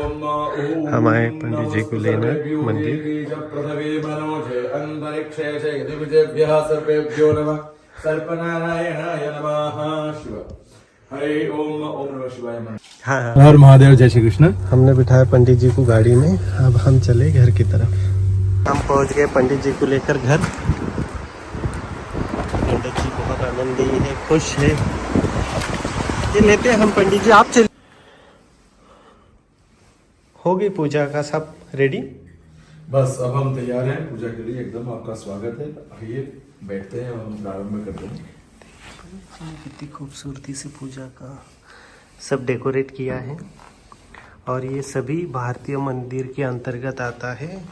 हम आए पंडित जी को लेने मंदिर। हाँ हाँ। हर महादेव, जय श्री कृष्ण। हमने बिठाया पंडित जी को गाड़ी में, अब हम चले घर की तरफ। हम पहुंच गए पंडित जी को लेकर घर। पंडित जी बहुत आनंदी है, खुश है। ये लेते हैं हम पंडित जी, आप चल। हो गई पूजा का सब रेडी? बस अब हम तैयार हैं पूजा के लिए, एकदम आपका स्वागत है। आइए बैठते हैं और हम प्रारंभ करते हैं। कितनी खूबसूरती से पूजा का सब डेकोरेट किया है, और ये सभी भारतीय मंदिर के अंतर्गत आता है।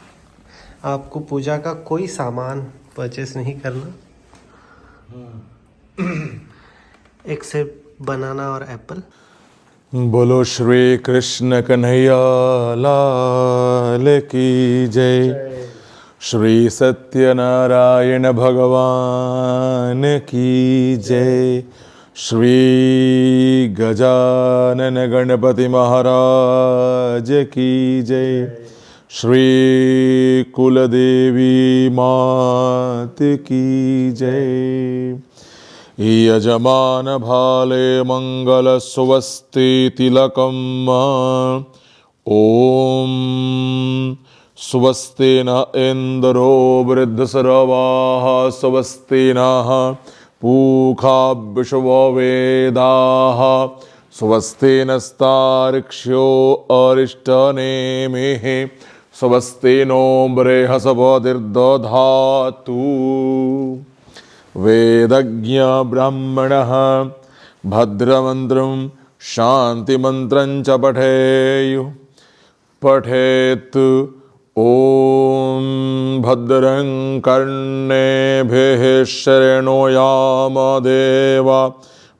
आपको पूजा का कोई सामान परचेस नहीं करना, एक्सेप्ट बनाना और एप्पल। बोलो श्री कृष्ण कन्हैया लाल की जय। श्री सत्यनारायण भगवान की जय। श्री गजानन गणपति महाराज की जय। श्री कुलदेवी मात की जय। यजमान भाले मंगल सुवस्ति तिलकम ओम स्वस्ति न इंद्रो वृद्धसर्वाः स्वस्ति नः पूषा विश्ववेदाः स्वस्ति नस्तार्क्ष्यो अरिष्टनेमिः स्वस्ति नो बृहस्पतिर्दधातु। वेदज्ञ ब्राह्मणः भद्रमन्त्रं शान्तिमन्त्रं च पठेयुः। पठेत् ॐ भद्रं कर्णेभिः शृणुयाम देवा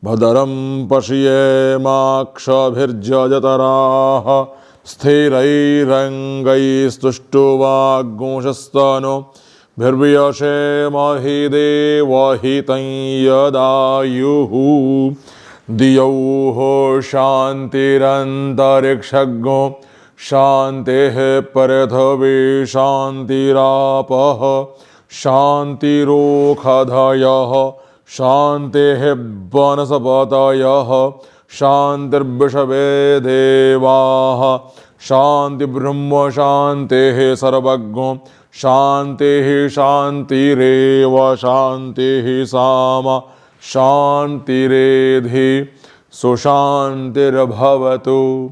भद्रं पश्येमाक्षभिर्यजतराः स्थिरैरङ्गैस्तुष्टुवागुंशस्तनो भिर्यशेमहि देवहितं यदायुः। दियौः शान्तिरन्तरिक्षज्ञो शान्तिः पृथिवी शान्तिरापः शान्तिरोषधयः शान्तिः वनस्पतयः शान्तिर्विश्वे देवाः शान्तिर्ब्रह्म शान्तिः सर्वज्ञो शान्तिः शान्तिरेव शान्तिः सामा शान्तिरेधि सुशान्तिर्भवतु।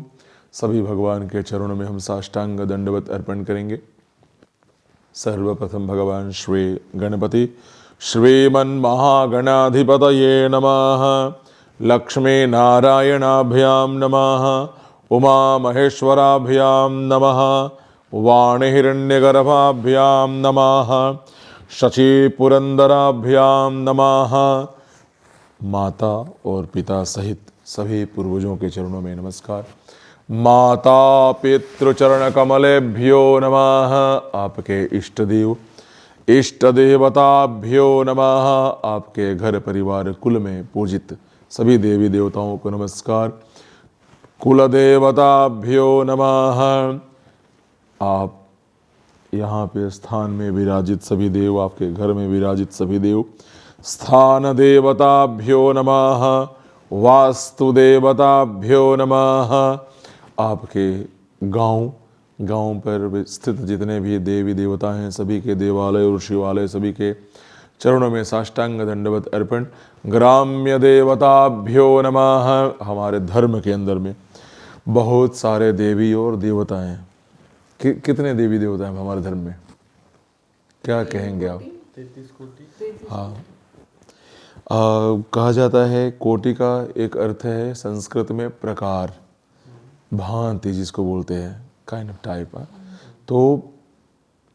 सभी भगवान के चरणों में हम साष्टांग दंडवत अर्पण करेंगे। सर्वप्रथम भगवान श्री गणपति श्रीमन्महागणाधिपतये नमः। लक्ष्मी नारायणाभ्यां नमः। उमा महेश्वराभ्यां नमः। वाणिहिरण्यगर्भाभ्यां नमः। शचीपुरंदराभ्यां नमः। माता और पिता सहित सभी पूर्वजों के चरणों में नमस्कार। माता पितृचरण कमलेभ्यो नमः। आपके इष्ट देव इष्ट देवताभ्यो नमः। आपके घर परिवार कुल में पूजित सभी देवी देवताओं को नमस्कार। कुल देवताभ्यो नमः। आप यहाँ पे स्थान में विराजित सभी देव, आपके घर में विराजित सभी देव, स्थान देवताभ्यो नमः। वास्तु देवताभ्यो नमः। आपके गांव पर स्थित जितने भी देवी देवता हैं सभी के देवालय और शिवालय सभी के चरणों में साष्टांग दंडवत अर्पण। ग्राम्य देवताभ्यो नमः। हमारे धर्म के अंदर में बहुत सारे देवी और देवता हैं। कितने देवी देवता हैं हमारे धर्म में, क्या कहेंगे आप? 33 कोटि। हाँ, कहा जाता है कोटि का एक अर्थ है संस्कृत में प्रकार, भांति जिसको बोलते हैं, काइंड ऑफ टाइप। तो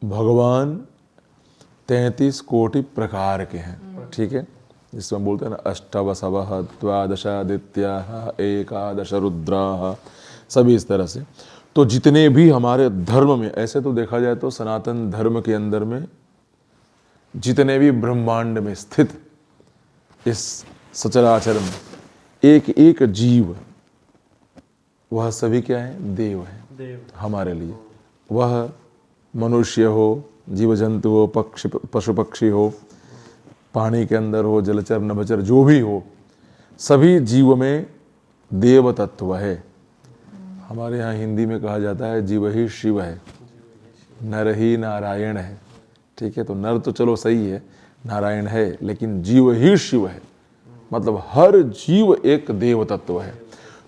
भगवान 33 कोटि प्रकार के हैं, ठीक है। जिसमें बोलते हैं ना अष्टवसवः द्वादशादित्याः एकादश रुद्राः, सभी इस तरह से। तो जितने भी हमारे धर्म में, ऐसे तो देखा जाए तो सनातन धर्म के अंदर में जितने भी ब्रह्मांड में स्थित इस सचराचर में एक एक जीव, वह सभी क्या है? देव है। हमारे लिए, वह मनुष्य हो, जीव जंतु हो, पक्षी पशु पक्षी हो, पानी के अंदर हो, जलचर नभचर जो भी हो, सभी जीव में देव तत्व है। हमारे यहाँ हिंदी में कहा जाता है जीव ही शिव है, नर ही नारायण है। ठीक है, तो नर तो चलो सही है, नारायण है, लेकिन जीव ही शिव है, मतलब हर जीव एक देव तत्व है।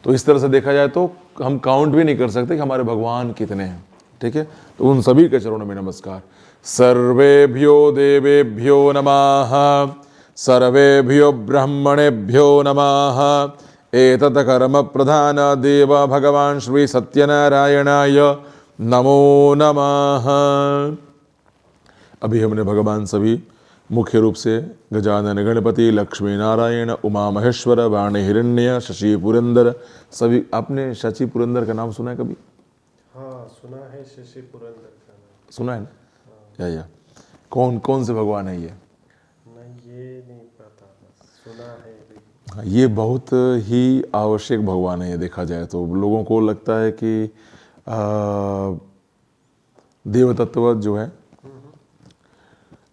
तो इस तरह से देखा जाए तो हम काउंट भी नहीं कर सकते कि हमारे भगवान कितने हैं। ठीक है, तो उन सभी के चरणों में नमस्कार। सर्वेभ्यो देवेभ्यो नमः, सर्वेभ्यो ब्रह्मणेभ्यो नमः। एतत् कर्म प्रधान देव भगवान श्री सत्यनारायणाय नमो नमः। अभी हमने भगवान सभी मुख्य रूप से गजानन, गणपति, लक्ष्मी नारायण, उमा महेश्वर, वाणी हिरण्य, शशि पुरंदर, सभी। आपने शशि पुरंदर का नाम सुना है कभी? हाँ सुना है, शशि पुरंदर का नाम सुना है ना? या कौन कौन से भगवान है ये? नहीं, ये नहीं पता, सुना है। हाँ, ये बहुत ही आवश्यक भगवान है। ये देखा जाए तो लोगों को लगता है कि देव तत्व जो है,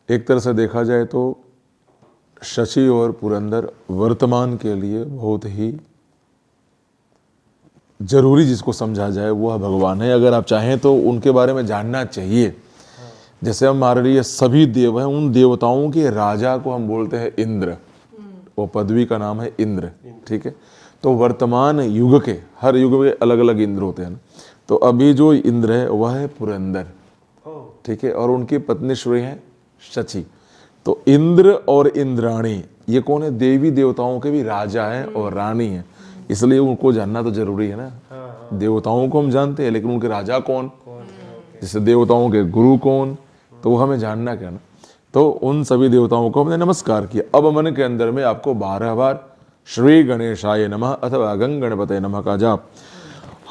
एक तरह से देखा जाए तो शशि और पुरंदर वर्तमान के लिए बहुत ही जरूरी, जिसको समझा जाए वह भगवान है। अगर आप चाहें तो उनके बारे में जानना चाहिए। जैसे हमारे लिए सभी देव हैं, उन देवताओं के राजा को हम बोलते हैं इंद्र, वो पदवी का नाम है इंद्र। ठीक है, तो वर्तमान युग के, हर युग में अलग अलग इंद्र होते हैं। तो अभी जो इंद्र है वह है पुरंदर। ठीक है, और उनकी पत्नी श्री है शची। तो इंद्र और इंद्राणी ये कौन है? देवी देवताओं के भी राजा हैं और रानी है, इसलिए उनको जानना तो जरूरी है ना। देवताओं को हम जानते हैं, लेकिन उनके राजा कौन, जैसे देवताओं के गुरु कौन, तो वो हमें जानना क्या ना। तो उन सभी देवताओं को हमने नमस्कार किया। अब मन के अंदर में आपको 12 बार श्री गणेशाय नमः अथवा गंग गणपते नमः का जाप।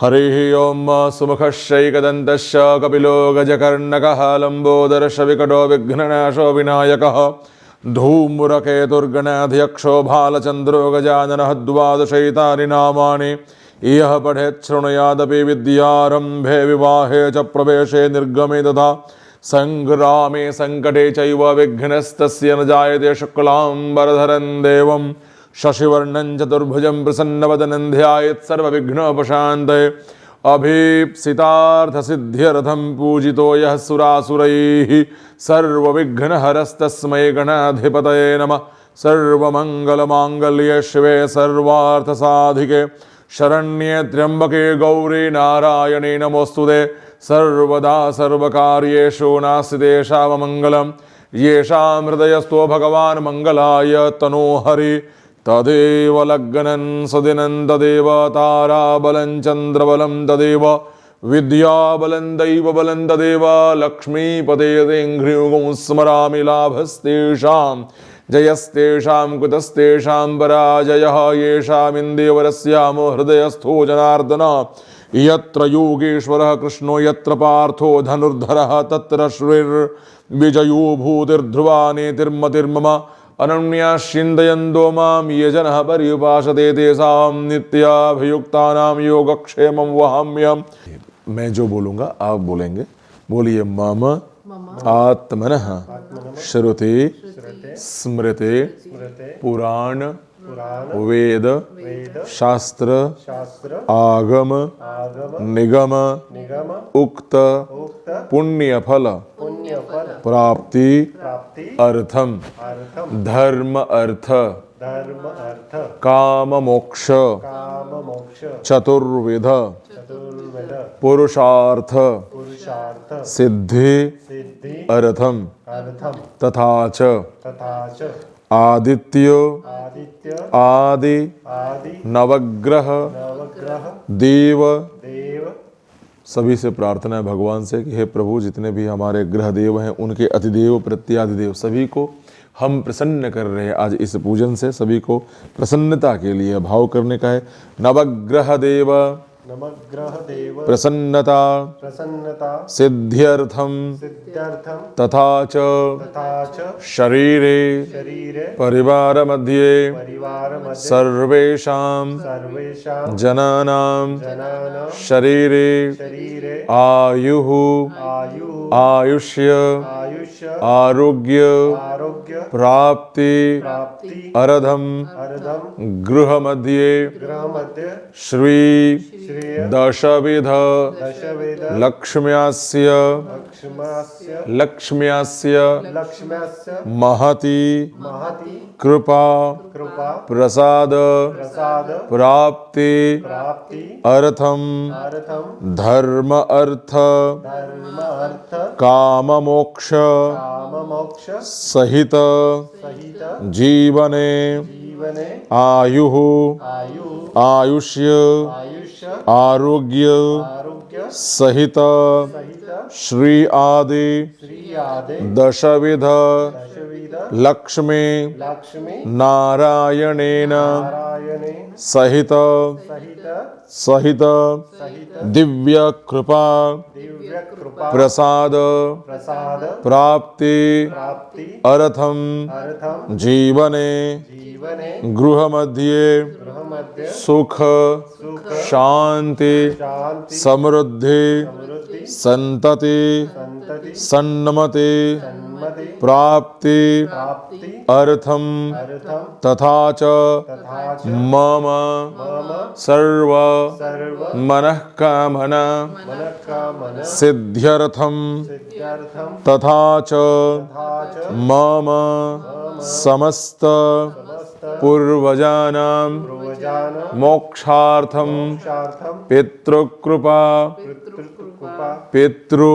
हरि ओम सुमुखश्चैकदन्तश्च कपिलो गजकर्णकः लंबोदरश्च विकटो विघ्ननाशो विनायकः धूम्रकेतुर्गणाध्यक्षो भालचन्द्रो गजाननः द्वादशैतानि नामानि यः पठेत् शृणुयादपि विद्यारम्भे विवाहे च प्रवेशे निर्गमे तथा संग्रामे संकटे चैव विघ्नस्तस्य न जायते। शुक्लाम्बरधरं देवं शशिवर्णं चतुर्भुजं प्रसन्नवदनं ध्यायेत् सर्वविघ्नोपशान्तये। अभीप्सितार्थसिद्ध्यर्थं पूजितो यः सुरासुरैः सर्वविघ्नहरस्तस्मै गणाधिपतये नमः। सर्वमङ्गलमाङ्गल्ये शिवे सर्वार्थसाधिके शरण्ये त्र्यम्बके गौरी नारायणे नमोऽस्तुते। सर्वदा सर्वकार्येषु नास्ति तेषाममङ्गलं। येषां हृदयस्थो भगवान् मङ्गलाय तनोहरि तदेव लग्नं सदिनं तदेव ताराबलं चन्द्रबलं तदेव विद्याबलं दैवबलं तदेव लक्ष्मीपतेर्घ्रियुगं स्मरामि। लाभस्तेषां जयस्तेषां कुतस्तेषां पराजयः येषामिन्देवरस्यामो हृदयस्थो जनार्दन। यत्र योगेश्वरः कृष्णो यत्र पार्थो धनुर्धरः तत्र श्रीर्विजयो भूतिर्ध्रुवा नेतिर्मतिर्मम। अनन्याश्चिन्तयन्तो मां ये जनः पर्युपासते तेषां नित्याभियुक्तानां योगक्षेमं वहाम्यहम्। मैं जो बोलूँगा आप बोलेंगे। बोलिए मम आत्मनः श्रुति स्मृति पुराण वेद शास्त्र आगम निगम उक्त पुण्यफल प्राप्ति अर्थम धर्म अर्थ काम मोक्ष चतुर्विध पुरुषार्थ सिद्धि अर्थम तथा च आदित्यो आदि नवग्रह देव। सभी से प्रार्थना है भगवान से कि हे प्रभु, जितने भी हमारे ग्रह देव हैं उनके अतिदेव प्रत्यादिदेव सभी को हम प्रसन्न कर रहे हैं। आज इस पूजन से सभी को प्रसन्नता के लिए भाव करने का है। नवग्रह देव नवग्रह देव प्रसन्नता प्रसन्नता सिद्ध्यर्थम सिद्ध्यर्थम तथा च तथा च शरीरे शरीरे परिवार मध्ये परिवार मध्ये सर्वेषां सर्वेषां जनानां जनानां शरीरे शरीरे आयुः आयुः आयुष्य आयुष्य आरोग्य आरोग्य प्राप्ति प्राप्ति अरधम अर्धम गृह मध्ये गृह मध्ये श्री श्रेय दशविध दशवेद लक्ष्म्यास्य लक्ष्म्यास्य लक्ष्म्यास्य महति महति कृपा कृपा प्रसाद प्रसाद प्राप्ति प्राप्ति अर्थम अर्थम धर्म अर्थ धर्म अर्थ काम मोक्ष काम मोक्ष सहित सहित जीवने जीवने आयुः आयु आयुष्य आयुष्य आरोग्य आरोग्य सहित सहित श्री आदि श्री आदि दशविध दशविध लक्ष्मी लक्ष्मी नारायणेन नारायणे सहित सहित सहित सहित दिव्य कृपा दिव्य कृपा प्रसाद प्रसाद प्राप्ति प्राप्ति अर्थम अर्थम जीवने जीवने गृह मध्ये गृह मध्ये सुख सुख शांति शांति समृद्धि समृद्धि संतति संतति सन्नमति सन्मति प्राप्ति प्राप्ति अर्थम अर्थम तथा च तथा च मम मम सर्व सर्व मनःकामना मनःकामना सिद्ध्यर्थम सिद्ध्यर्थम तथा च तथा च मम समस्त समस्त पूर्वजानां पूर्वजान मोक्षार्थम मोक्षार्थम पितृकृपा पितृकृपा पितृ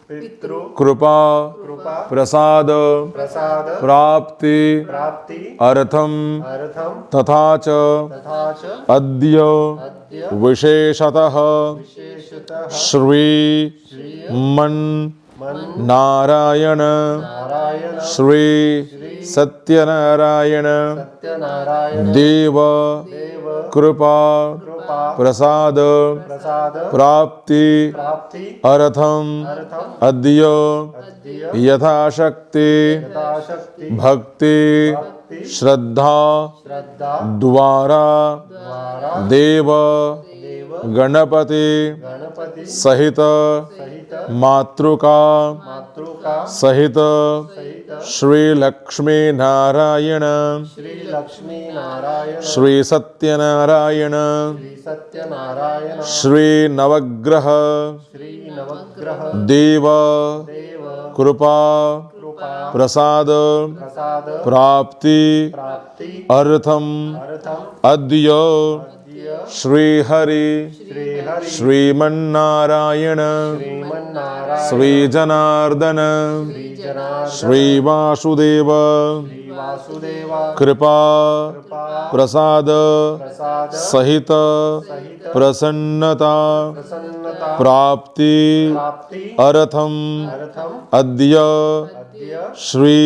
पितृ कृपा कृपा प्रसाद प्रसाद प्राप्ति प्राप्ति अर्थम अर्थम तथा च तथा च अद्य अद्य विशेषतः विशेषतः श्री मन नारायण नारायण श्री सत्यनारायण सत्यनारायण देव देव कृपा कृपा प्रसाद प्रसाद प्राप्ति प्राप्ति अर्थम अर्थम अद्य अद्य यथाशक्ति यथाशक्ति भक्ति भक्ति श्रद्धा श्रद्धा द्वारा द्वारा देव देव गणपति गणपति सहित सहित मातृका मातृका सहित सहित श्री लक्ष्मी नारायण श्री लक्ष्मी नारायण श्री सत्यनारायण श्री सत्यनारायण श्री नवग्रह श्री नवग्रह देव देव कृपा कृपा प्रसाद प्रसाद प्राप्ति प्राप्ति अर्थम अर्थम अद्य अद्य श्री हरि श्री हरि श्रीमन्नारायण श्रीमन्नारायण श्री जनार्दन श्री जनार्दन श्री वासुदेव श्री वासुदेव कृपा कृपा प्रसाद प्रसाद सहित सहित प्रसन्नता प्रसन्नता प्राप्ति प्राप्ति अर्थम अर्थम अद्य अद्य श्री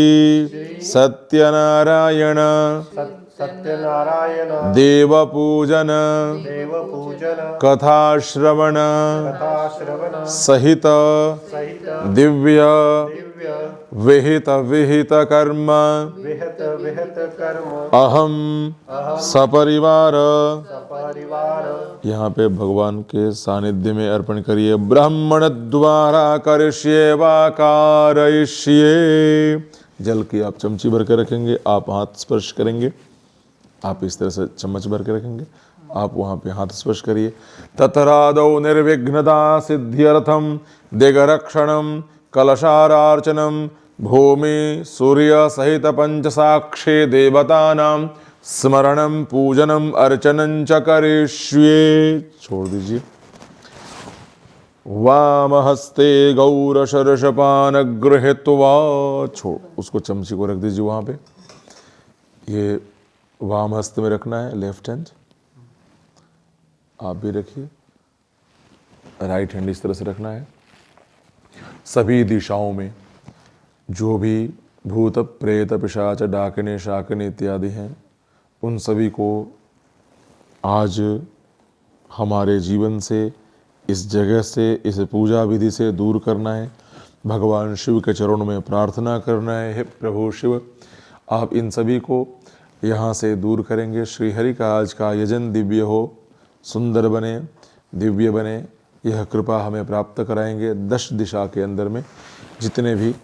सत्यनारायण सत्यनारायण देव पूजन देव पूजन कथा श्रवण कथा श्रवण सहित सहित दिव्य दिव्य विहित विहित कर्म विहत विहत कर्म अहम सपरिवार सपरिवार यहाँ पे भगवान के सानिध्य में अर्पण करिए। ब्राह्मण द्वारा करिष्ये वा कारयिष्ये। जल की आप चमची भर के रखेंगे, आप हाथ स्पर्श करेंगे, आप इस तरह से चम्मच भर के रखेंगे, आप वहाँ पे हाथ स्पर्श करिए। ततरादौ निर्विघ्नता सिद्ध्यर्थम दिगरक्षणम कलशारार्चनम भूमि सूर्य सहित पंचसाक्षी देवतानां स्मरणम पूजनम अर्चनं च करिष्ये। छोड़ दीजिए। वामहस्ते गौरशर्षपान गृहीत्वा, छोड़, उसको चमची को रख दीजिए वहाँ पे। ये वाम हस्त में रखना है, लेफ्ट हैंड। आप भी रखिए। राइट हैंड इस तरह से रखना है। सभी दिशाओं में जो भी भूत प्रेत पिशाच डाकने शाकने इत्यादि हैं, उन सभी को आज हमारे जीवन से, इस जगह से, इस पूजा विधि से दूर करना है। भगवान शिव के चरणों में प्रार्थना करना है, हे प्रभु शिव आप इन सभी को यहाँ से दूर करेंगे। श्री हरि का आज का यजन दिव्य हो, सुंदर बने, दिव्य बने, यह कृपा हमें प्राप्त कराएंगे। 10 दिशा के अंदर में जितने भी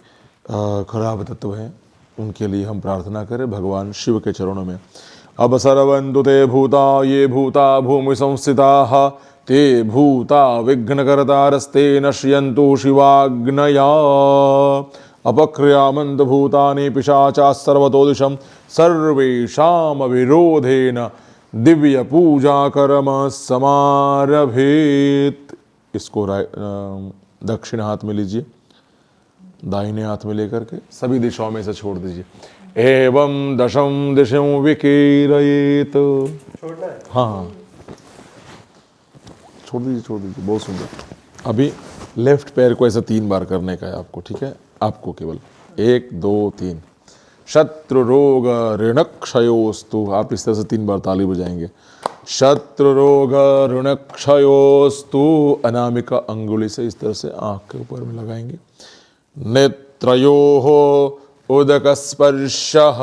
खराब तत्व हैं उनके लिए हम प्रार्थना करें भगवान शिव के चरणों में। अब सर्वन्तु ते भूता ये भूता भूमि संस्थिताः ते भूता विघ्नकर्तारस्ते नश्यन्तु शिवाग्नया अपक्रियामन्त भूतानि पिशाचाः सर्वतो दिशं सर्वेषां विरोधेन दिव्य पूजा कर्म समारभेत। इसको दक्षिण हाथ में लीजिए, दाहिने हाथ में लेकर के सभी दिशाओं में से छोड़ दीजिए। एवं दशम दिशों विकीरयेत। छोड़ना है? हाँ छोड़ दीजिए, बहुत सुंदर। अभी लेफ्ट पैर को ऐसा 3 बार करने का है आपको, ठीक है? आपको केवल 1 2 3। शत्रु रोग ऋणक्षयोस्तु, आप इस तरह से 3 बार ताली बजाएंगे। शत्रु रोग ऋणक्षयोस्तु, अनामिका अंगुली से इस तरह से आंख के ऊपर में लगाएंगे। नेत्रयोः उदकस्पर्शः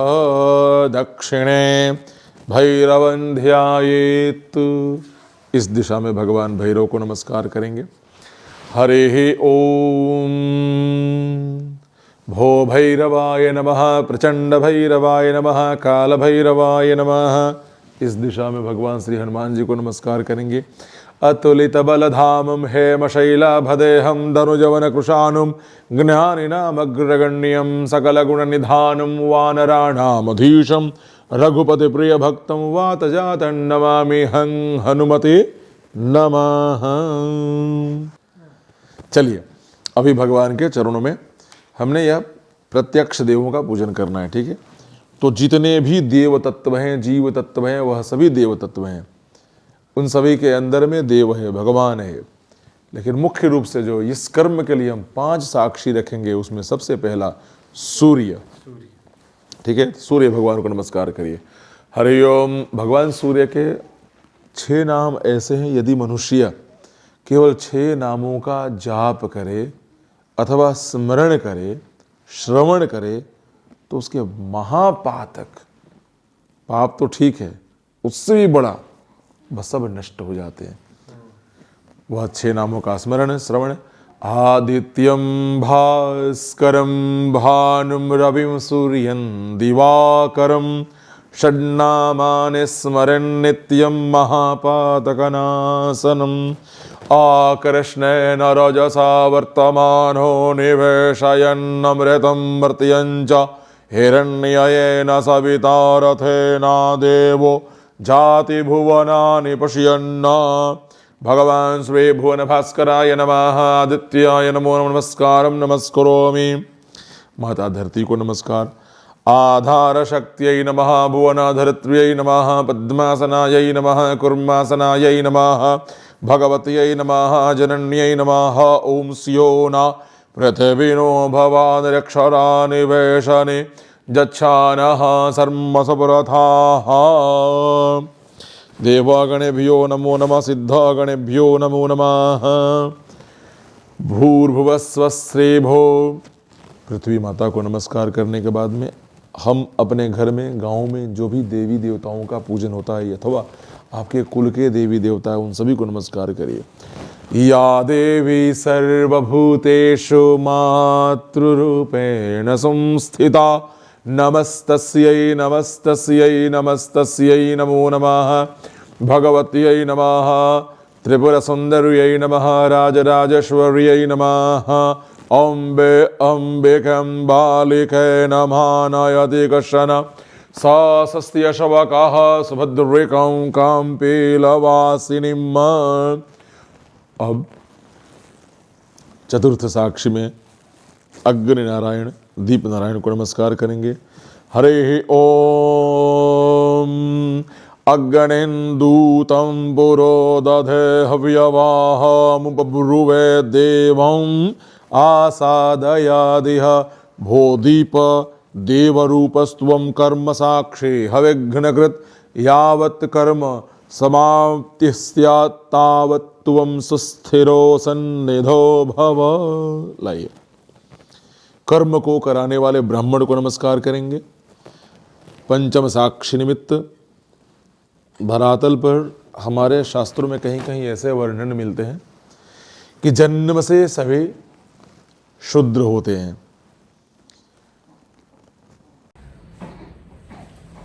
दक्षिणे भैरवं ध्यायेत्। इस दिशा में भगवान भैरव को नमस्कार करेंगे। हरे ओम भो भैरवाय नमः, प्रचंड भैरवाय नमः, काल भैरवाय नमः। इस दिशा में भगवान श्री हनुमान जी को नमस्कार करेंगे। अतुलित बलधामं हेमशैलाभदेहं धनुजवन कृशानुं ज्ञानिनामग्रगण्यं सकलगुणनिधानं वानराणामधीशं रघुपति प्रिय भक्तं वातजातं नमामि हं हनुमते नमः। चलिए अभी भगवान के चरणों में हमने यह प्रत्यक्ष देवों का पूजन करना है, ठीक है? तो जितने भी देव तत्व हैं, जीव तत्व हैं, वह सभी देव तत्व हैं। उन सभी के अंदर में देव है, भगवान है। लेकिन मुख्य रूप से जो इस कर्म के लिए हम 5 साक्षी रखेंगे, उसमें सबसे पहला सूर्य, ठीक है? सूर्य भगवान को नमस्कार करिए। हरि ओम। भगवान सूर्य के 6 नाम ऐसे हैं, यदि मनुष्य केवल 6 नामों का जाप करे अथवा स्मरण करे, श्रवण करे, तो उसके महापातक पाप तो ठीक है, उससे भी बड़ा बस सब नष्ट हो जाते हैं। वह 6 नामों का स्मरण श्रवण। आदित्यम भास्करम भानुम रविम सूर्यं दिवाकरम षड्नामानि स्मरन् नित्यं महापातकनाशनम् आकृष्णेन रजसा वर्तमानो निवेशयन्नमृतं मर्त्यं च हिरण्ययेन सविता रथेना देवो जाति भुवनानि पश्यन्न। भगवान श्री भुवन भास्कराय नमः। आदित्याय नमो नमस्कारं नमस्करोमि। माता धरती को नमस्कार। आधार शक्त्यै नमः। भुवनाधरित्र्यै नमः। पद्मासनायै नमः। कुर्मासनायै नमः। भगवत्यै नमः। जनन्यै नमः। ओम स्यो न पृथिवीनो भवानिरक्षरानिवेशने जच्छानः सर्मसपुरथाः। देवागणेभ्यो नमो नमः। सिद्धागणेभ्यो नमो नमः। भूर्भुवस्वस्रेभो। पृथ्वी माता को नमस्कार करने के बाद में हम अपने घर में, गांव में जो भी देवी देवताओं का पूजन होता है अथवा आपके कुल के देवी देवता है, उन सभी को नमस्कार करिए। या देवी सर्वभूतेषु मातृरूपेण संस्थिता नमस्तस्यै नमस्तस्यै नमस्तस्यै नमो नमः। भगवत्यै नमः। त्रिपुरसुन्दर्यै नमः। राजराजेश्वर्यै नमः। अम्बे अम्बिकाम्बालिके नमः। नयति कश्चन सस्त्यशवकः सुभद्रेकं काम्पीलवासिनीम्। अब चतुर्थ साक्षी में अग्नि नारायण, दीप नारायण को नमस्कार करेंगे। हरे ओम। अग्निन्दूतं पुरो दधे हव्यवाहमुपब्रुवे देवं आसादयादिह भो दीप देवरूपस्त्वं कर्म साक्षी हविघ्नकृत यावत् कर्म समाप्ति स्यात् तावत् त्वं सुस्थिरो सन्निधो भव। लाइए, कर्म को कराने वाले ब्राह्मण को नमस्कार करेंगे। पंचम साक्षी निमित्त धरातल पर हमारे शास्त्रों में कहीं कहीं ऐसे वर्णन मिलते हैं कि जन्म से सभी शूद्र होते हैं।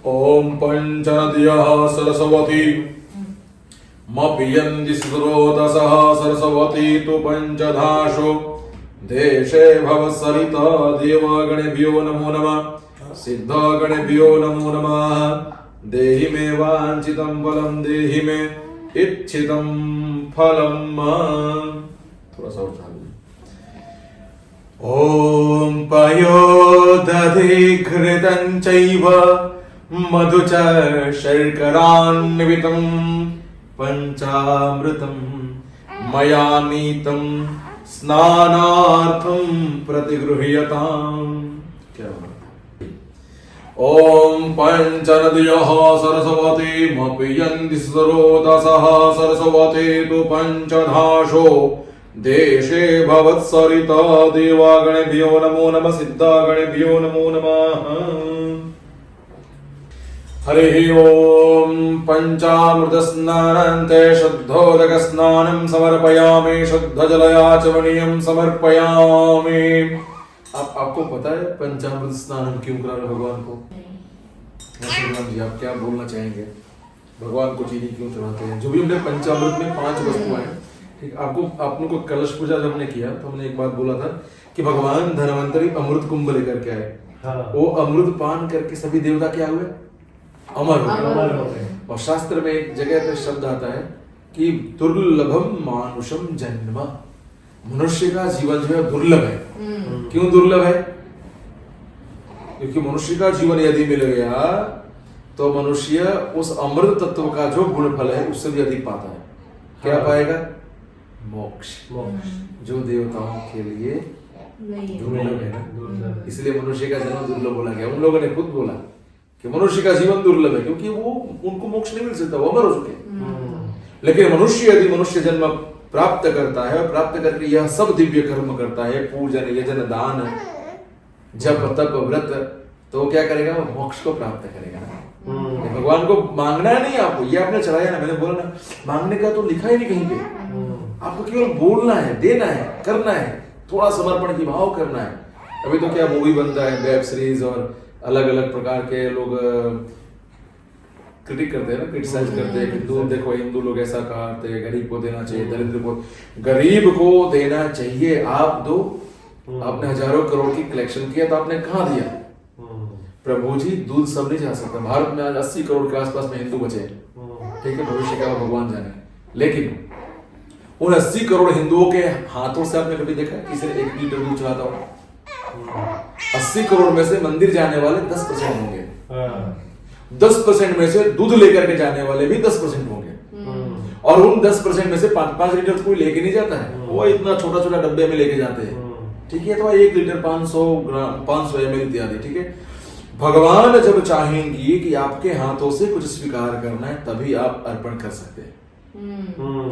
ओम पंचनद्यः सरस्वती मपियन्ति सुरोदसः सरस्वती तु पंचधाशो देशे भवसरिता देवगणेभ्यो नमो नमः सिद्धगणेभ्यो नमो नमः। देहि मे वांछितं फलं देहि मे इच्छितं फलं। थोड़ा सा उठा लीजिए। ओम पयोदधिघृतं चैव मधु च शर्करान्वितं पंचामृतं मया नीतं स्नानार्थं प्रतिगृह्यताम्। क्या ओम पंचनद्यः सरस्वती मपियन्ति सरोदसः सरस्वती तु पंचधाशो देशे भवत्सरिता देवागणेभ्यो नमो नमः सिद्धागणेभ्यो नमो नमः। हरि ओम पंचामृतस्नानान्ते शुद्धोदकस्नानं समर्पयामि शुद्धजलयाचमनीयं समर्पयामि। आपको पता है पंचामृत स्नान क्यों करा रहे भगवान को? जी आप क्या बोलना चाहेंगे? भगवान को चीनी क्यों चढ़ाते हैं? जो भी हमने पंचामृत में 5 वस्तुएं हैं, ठीक, आपने को कलश पूजा जब हमने किया तो हमने एक बात बोला था कि भगवान धनवंतरी अमृत कुंभ लेकर के आए। हाँ। वो अमृत पान करके सभी देवता क्या हुए? अमर हो गए। और शास्त्र में एक जगह पे शब्द आता है कि दुर्लभम मानुषम जन्म, मनुष्य का जीवन जो है दुर्लभ है। क्यों दुर्लभ है? क्योंकि मनुष्य का जीवन यदि मिल गया तो मनुष्य उस अमृत तत्व का जो गुण फल है उससे भी अधिक पाता है। क्या पाएगा? मोक्ष। जो देवताओं के लिए दुर्लभ है ना, इसलिए मनुष्य का जन्म दुर्लभ बोला गया। उन लोगों ने खुद बोला कि मनुष्य का जीवन दुर्लभ है क्योंकि वो उनको मोक्ष नहीं मिल सकता, वो अमर हो चुके। लेकिन मनुष्य यदि मनुष्य जन्म प्राप्त करता है और प्राप्त करके यह सब दिव्य कर्म करता है, पूजन यजन दान जप तप व्रत, तो क्या करेगा? वो मोक्ष को प्राप्त करेगा। भगवान को मांगना है नहीं आपको, ये आपने चढ़ाया ना, मैंने बोला ना, मांगने का तो लिखा ही नहीं कहीं पे। आपको केवल बोलना है, देना है, करना है, थोड़ा समर्पण की भाव करना है। अभी तो क्या मूवी बनता है, वेब सीरीज और अलग अलग प्रकार के लोग क्रिटिक करते हैं ना, क्रिटिसाइज करते हैं। हिंदू देखो, हिंदू लोग ऐसा कहते हैं, गरीब को देना चाहिए, दरिद्र को, गरीब को देना चाहिए। आप दो, आपने हजारों करोड़ की कलेक्शन किया तो आपने कहाँ दिया? प्रभु जी दूध सब नहीं जा सकता। भारत में आज 80 करोड़ के आसपास में हिंदू बचे, ठीक है, भविष्य का भगवान जाने। लेकिन उन 80 करोड़ हिंदुओं के हाथों से आपने कभी देखा किसी ने 1 लीटर दूध चढ़ाता हो? 80 करोड़ में से मंदिर जाने वाले 10% होंगे, 10% में से दूध लेकर के जाने वाले भी 10% होंगे। और उन 10% में से 5-5 लीटर तो कोई लेके नहीं जाता है, वो इतना छोटा छोटा डब्बे में लेके जाते हैं, ठीक है। तो 1 लीटर 500 ग्राम 500 ml इत्यादि, ठीक है। भगवान जब चाहेंगी कि आपके हाथों से कुछ स्वीकार करना है तभी आप अर्पण कर सकते हैं।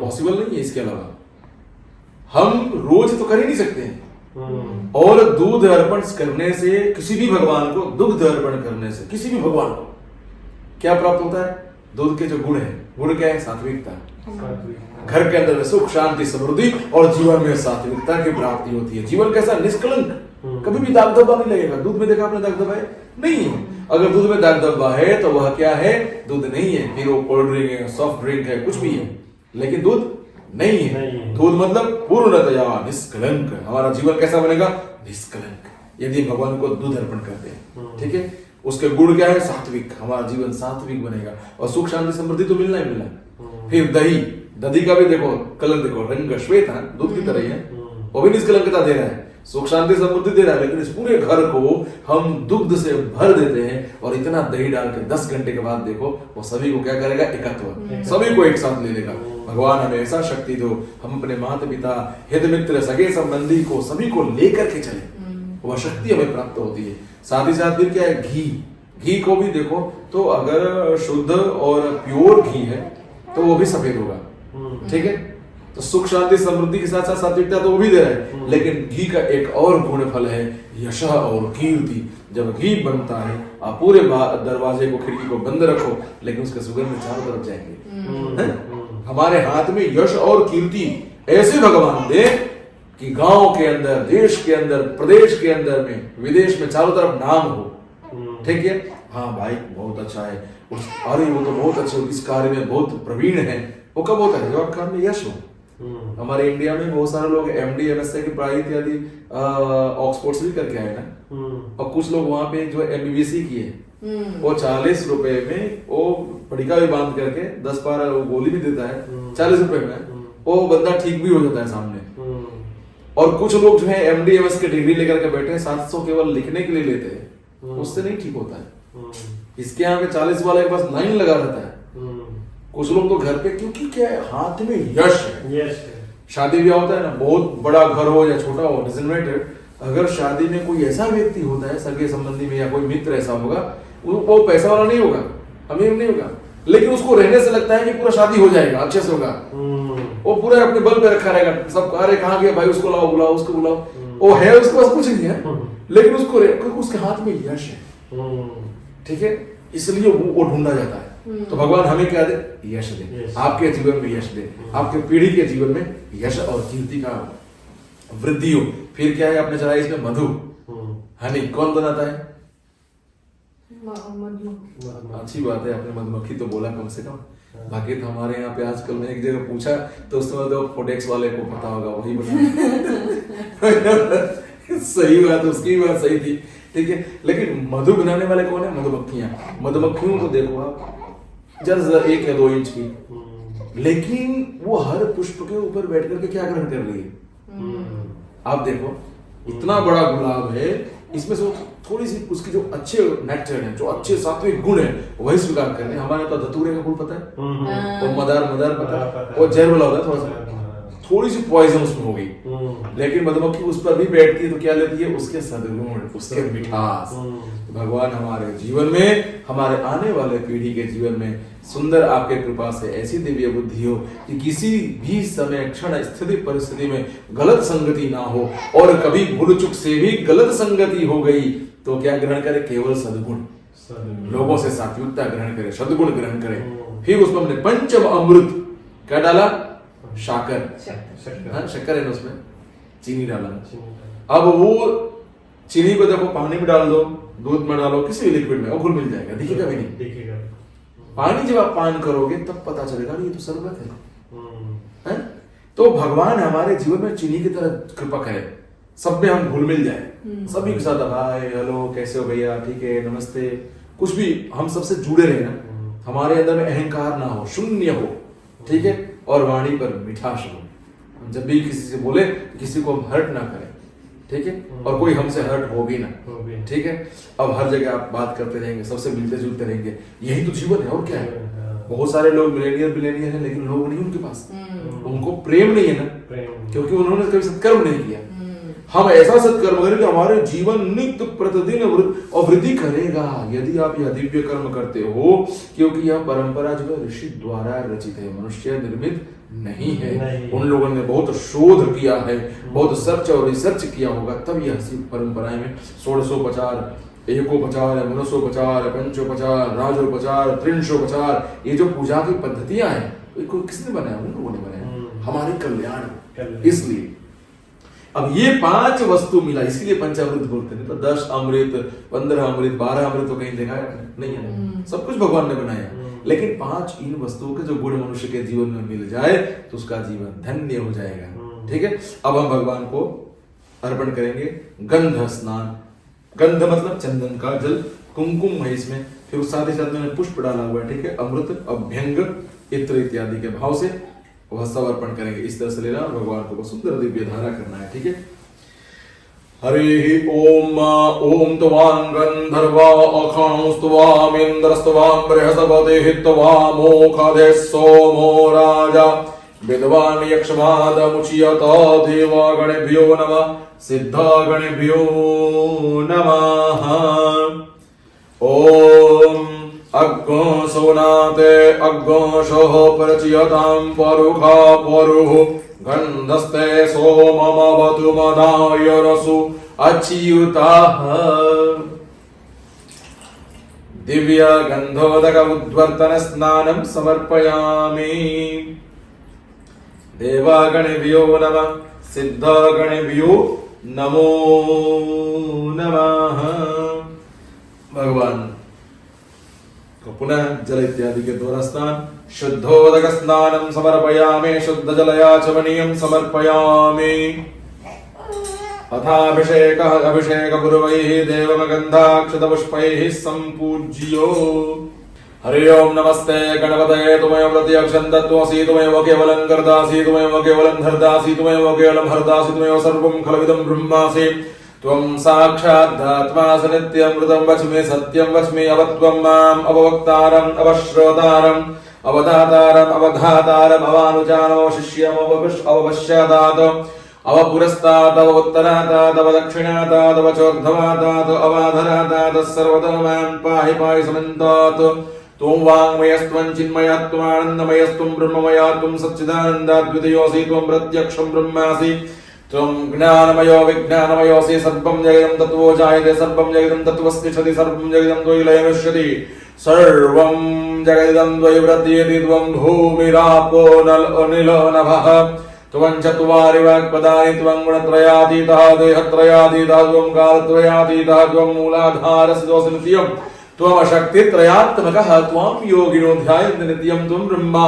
पॉसिबल नहीं है इसके अलावा, हम रोज तो कर ही नहीं सकते हैं। और दूध अर्पण करने से, किसी भी भगवान को दुग्ध अर्पण करने से, किसी भी भगवान को क्या प्राप्त होता है? दूध के जो गुण है, गुण क्या है? सात्विकता। घर के अंदर में सुख शांति समृद्धि और जीवन में सात्विकता की प्राप्ति होती है। जीवन कैसा? निष्कलंक, कभी भी दाग धब्बा नहीं लगेगा। दूध में देखा आपने दाग धब्बा है? नहीं है। अगर दूध में दाग धब्बा है तो वह क्या है? दूध नहीं है। फिर वो कोल्ड ड्रिंक है, सॉफ्ट ड्रिंक है, कुछ भी है, लेकिन दूध नहीं है। दूध मतलब पूर्णतया निष्कलंक। हमारा जीवन कैसा बनेगा? निष्कलंक, यदि भगवान को दूध अर्पण करते हैं, ठीक है। उसके गुण क्या है? सात्विक। हमारा जीवन सात्विक बनेगा और सुख शांति समृद्धि तो मिलना ही मिलना। फिर दही, दही का भी देखो कलर, देखो रंग श्वेत है, दूध की तरह ही है, वो भी निष्कलंकता दे रहा है, सुख शांति समृद्धि दे रहा है। लेकिन इस पूरे घर को हम दुग्ध से भर देते हैं और इतना दही डाल के 10 घंटे के बाद देखो वो सभी को क्या करेगा? एकत्व, सभी को एक साथ ले लेगा। भगवान हमें ऐसा शक्ति दो, हम अपने माता पिता हित मित्र सगे संबंधी को सभी को लेकर के चले, वह शक्ति हमें प्राप्त होती है। साथ ही साथ फिर क्या है? घी, घी को भी देखो तो अगर शुद्ध और प्योर घी है तो वो भी सफेद होगा। ठीक है, तो सुख शांति समृद्धि के साथ साथ सात्विकता तो वो भी दे रहा है, लेकिन घी का एक और गुण फल है यश और कीर्ति। जब घी बनता है, आप पूरे दरवाजे को खिड़की को बंद रखो, लेकिन उसके सुगंध चारों तरफ जाएंगे। हमारे हाथ में यश और कीर्ति ऐसे भगवान दे कि गांव के अंदर, देश के अंदर, प्रदेश के अंदर में, विदेश में चारों तरफ नाम हो। ठीक है, हाँ भाई बहुत अच्छा है, अरे वो तो बहुत अच्छे, इस कार्य में बहुत प्रवीण है। वो कब होता है? जब आपके हाथ में यश हो। हमारे इंडिया में बहुत सारे लोग MD MSc की पढ़ाई इत्यादि ऑक्सफोर्ड से भी करके आए ना, और कुछ लोग वहां पे जो MBBS किए, वो 40 रुपए में वो पड़िका भी बांध करके 10-12 गोली भी देता है 40 रुपए में, वो बंदा ठीक भी हो जाता है सामने। और कुछ लोग जो है MD MS की डिग्री लेकर के बैठे हैं, 700 केवल लिखने के लिए लेते हैं, उससे नहीं ठीक होता है। इसके यहाँ पे 40 वाले के पास लाइन लगा रहता है। कुछ लोग तो घर पे, क्योंकि क्या है, हाथ में यश है। शादी ब्याह होता है ना, बहुत बड़ा घर हो या छोटा हो, डजंट मैटर, अगर शादी में कोई ऐसा व्यक्ति होता है सगे संबंधी में या कोई मित्र ऐसा होगा, वो पैसा वाला नहीं होगा, अमीर नहीं होगा, लेकिन उसको रहने से लगता है कि पूरा शादी हो जाएगा, अच्छे से होगा। वो पूरा अपने बल पे रखा रहेगा, सब अरे कहाँ गया भाई, उसको लाओ, बुलाओ, उसको बुलाओ, वो है उसके पास कुछ नहीं है, लेकिन उसके हाथ में यश है। ठीक है, इसलिए वो ढूंढा जाता है। तो भगवान हमें क्या दे? यश दे। आपके जीवन में यश दे, आपके पीढ़ी के जीवन में यश और कीर्ति का वृद्धि हो। फिर क्या है, आपने चला इसमें मधु, हनी कौन बनाता है? अच्छी बात है, आपने मधुमक्खी तो बोला कम से कम। बाकी तो हमारे यहाँ पे आजकल मैं एक जगह पूछा तो उसमें तो फोडेक्स वाले को पता होगा, वही बना। सही बात, उसकी बात सही थी। ठीक है, लेकिन मधु बनाने वाले कौन है? मधुमक्खियां। मधुमक्खियों को देखो आप, जरा 1 या 2 इंच की, लेकिन वो हर पुष्प के ऊपर बैठ करके क्या ग्रहण कर रही है? आप देखो, इतना बड़ा गुलाब है, इसमें से थोड़ी सी उसकी जो अच्छे नेक्टर है, जो अच्छे सात्विक गुण है, वही स्वीकार कर रहे हैं। हमारे तो धतूरे का गुण पता है, और मदार पता है, और जहर वाला होता है, थोड़ा सा थोड़ी सी पॉइजन उसमें हो गई, लेकिन मधुमक्खी उस पर भी बैठती है तो क्या लेती है? उसके सद्गुण, उसके मिठास। भगवान हमारे जीवन में, हमारे आने वाले पीढ़ी के जीवन में सुंदर आपके कृपा से ऐसी दिव्य बुद्धि हो कि किसी भी समय, क्षण, स्थिति, परिस्थिति में गलत संगति ना हो, और कभी भूल चुक से भी गलत संगति हो गई तो क्या ग्रहण करे? केवल सद्गुण, लोगों से सात्विकता ग्रहण करे, सद्गुण ग्रहण करे। फिर उसमें हमने पंचम अमृत क्या डाला? शक्कर है ना, उसमें चीनी डाला। अब वो चीनी को देखो, पानी में डाल दो, दूध में डालो, किसी भी लिक्विड में, वो घुल मिल जाएगा, दिखेगा भी नहीं, दिखेगा। पानी जब आप पान करोगे तब पता चलेगा ये तो शरबत है। तो भगवान हमारे जीवन में चीनी की तरह कृपा करे, सब में हम घुल मिल जाए, सभी के साथ हाय हेलो कैसे हो भैया, ठीक है, नमस्ते, कुछ भी, हम सबसे जुड़े रहे ना, हमारे अंदर में अहंकार ना हो, शून्य हो। ठीक है, और वाणी पर मिठास हो, जब भी किसी से बोले किसी को हम हर्ट ना करें। ठीक है, और कोई हमसे हर्ट होगी ना। ठीक है, अब हर जगह आप बात करते रहेंगे, सबसे मिलते जुलते रहेंगे, यही तो जीवन है, और क्या है। बहुत सारे लोग मिलेनियर हैं, लेकिन लोग नहीं उनके पास, उनको प्रेम नहीं है ना, क्योंकि उन्होंने कभी सत्कर्म नहीं किया। हम ऐसा सत्कर्म करें कि हमारे जीवन नित्य प्रतिदिन वृद्धि करेगा, यदि आप यह दिव्य कर्म करते हो, क्योंकि यह परंपरा जो है ऋषि द्वारा रचित है, मनुष्य निर्मित नहीं है। उन लोगों ने बहुत शोध किया है, बहुत सर्च और रिसर्च किया होगा, तब यह परंपराएं में 16उपचार, एकोपचार, मनसोपचार, पंचोपचार, राजोपचार, त्रिंशोपचार, ये जो पूजा की पद्धतियां हैं, किसने बनाया? उन लोगों ने बनाया, हमारे कल्याण। इसलिए अब ये 5 वस्तु मिला, इसलिए पंचामृत बोलते हैं। तो 10 अमृत, 15 अमृत, 12 अमृत तो कहीं देखा नहीं है, सब कुछ भगवान ने बनाया, लेकिन 5 इन वस्तुओं के जो गुण मनुष्य के जीवन में मिल जाए तो उसका जीवन धन्य हो जाएगा। ठीक है, अब हम भगवान को अर्पण करेंगे गंध स्नान। गंध मतलब चंदन का जल, कुमकुम है इसमें, फिर साथ ही साथ मैंने पुष्प डाला हुआ है। ठीक है, अमृत, अभ्यंग, इत्र इत्यादि के भाव से वह सब अर्पण करेंगे। इस तरह से लेना, भगवान को सुंदर दिव्य धारा करना है। ठीक है, हरि ओम ओम त्वां गंधर्वा अखांस्त्वामिन्द्रस्त्वां बृहस्पतिः त्वामोखादे सोमो राजा विद्वान् यक्षमादमुच्यत देवागणेभ्यो नमः सिद्धागणेभ्यो नमः। ओम अग्गो सोनाते अग्गो शोः परचियतां परुखा परुः गन्धस्ते सोममवतु मदायरसु अच्युताः दिव्य गंधोदक उद्वर्तन स्नानं समर्पयामि देवागणेभ्यो नमः सिद्धगणेभ्यो नमो नमः। भगवान को पुनः जल इत्यादि के द्वारा स्नान शुद्धोदक स्नानं समर्पयामि शुद्ध जलयाचमनीयं समर्पयामि अथाभिषेकः अभिषेकपूर्वैः देवमगन्धाक्षतपुष्पैः सम्पूज्यो हरि ओम नमस्ते गणपतये त्वमेव प्रत्यक्षं तत्त्वमसि त्वमेव केवलं कर्तासि त्वमेव केवलं धर्तासि त्वमेव केवलं हर्तासि त्वमेव सर्वं खलविदं ब्रह्मासि त्वं साक्षादात्मासि नित्यमृतं वच्मि सत्यं वच्मि अवत्वं माम् अववक्तारम् अवश्रोतारम् अवधातारम् अवघातारम् अवानुजानम् अवशिष्यम् अवपश्चातात् अवपुरस्तात् अवोत्तरातात् अवदक्षिणातात् अवचोर्ध्वातात् अवाधरातात् सर्वतो मां पाहि पाहि समन्तात् त्वं वाङ्मयस्त्वं चिन्मयस्त्वं आनन्दमयस्त्वं ब्रह्ममयस्त्वं सच्चिदानन्दाद्वितीयोऽसि त्वं प्रत्यक्षं ब्रह्मासि त्वं ज्ञानमयो विज्ञानमयोऽसि सर्वं जगतं तत्त्वो जायते सर्वं जगतं तत्त्वस्तिष्ठति सर्वं जगतं त्वयि लयमिष्यति सर्वं जगदिदं त्वयि प्रतीयते त्वं भूमिरापो अनिलो नभः त्वं चत्वारि वाक्पदानि त्वं गुणत्रयातीतः देहत्रयातीतः त्वं कालत्रयातीतः त्वं मूलाधारस्योऽसि नित्यं त्वमशक्तित्रयात्मकः त्वं योगिनो ध्यायन्ति नित्यं त्वं ब्रह्मा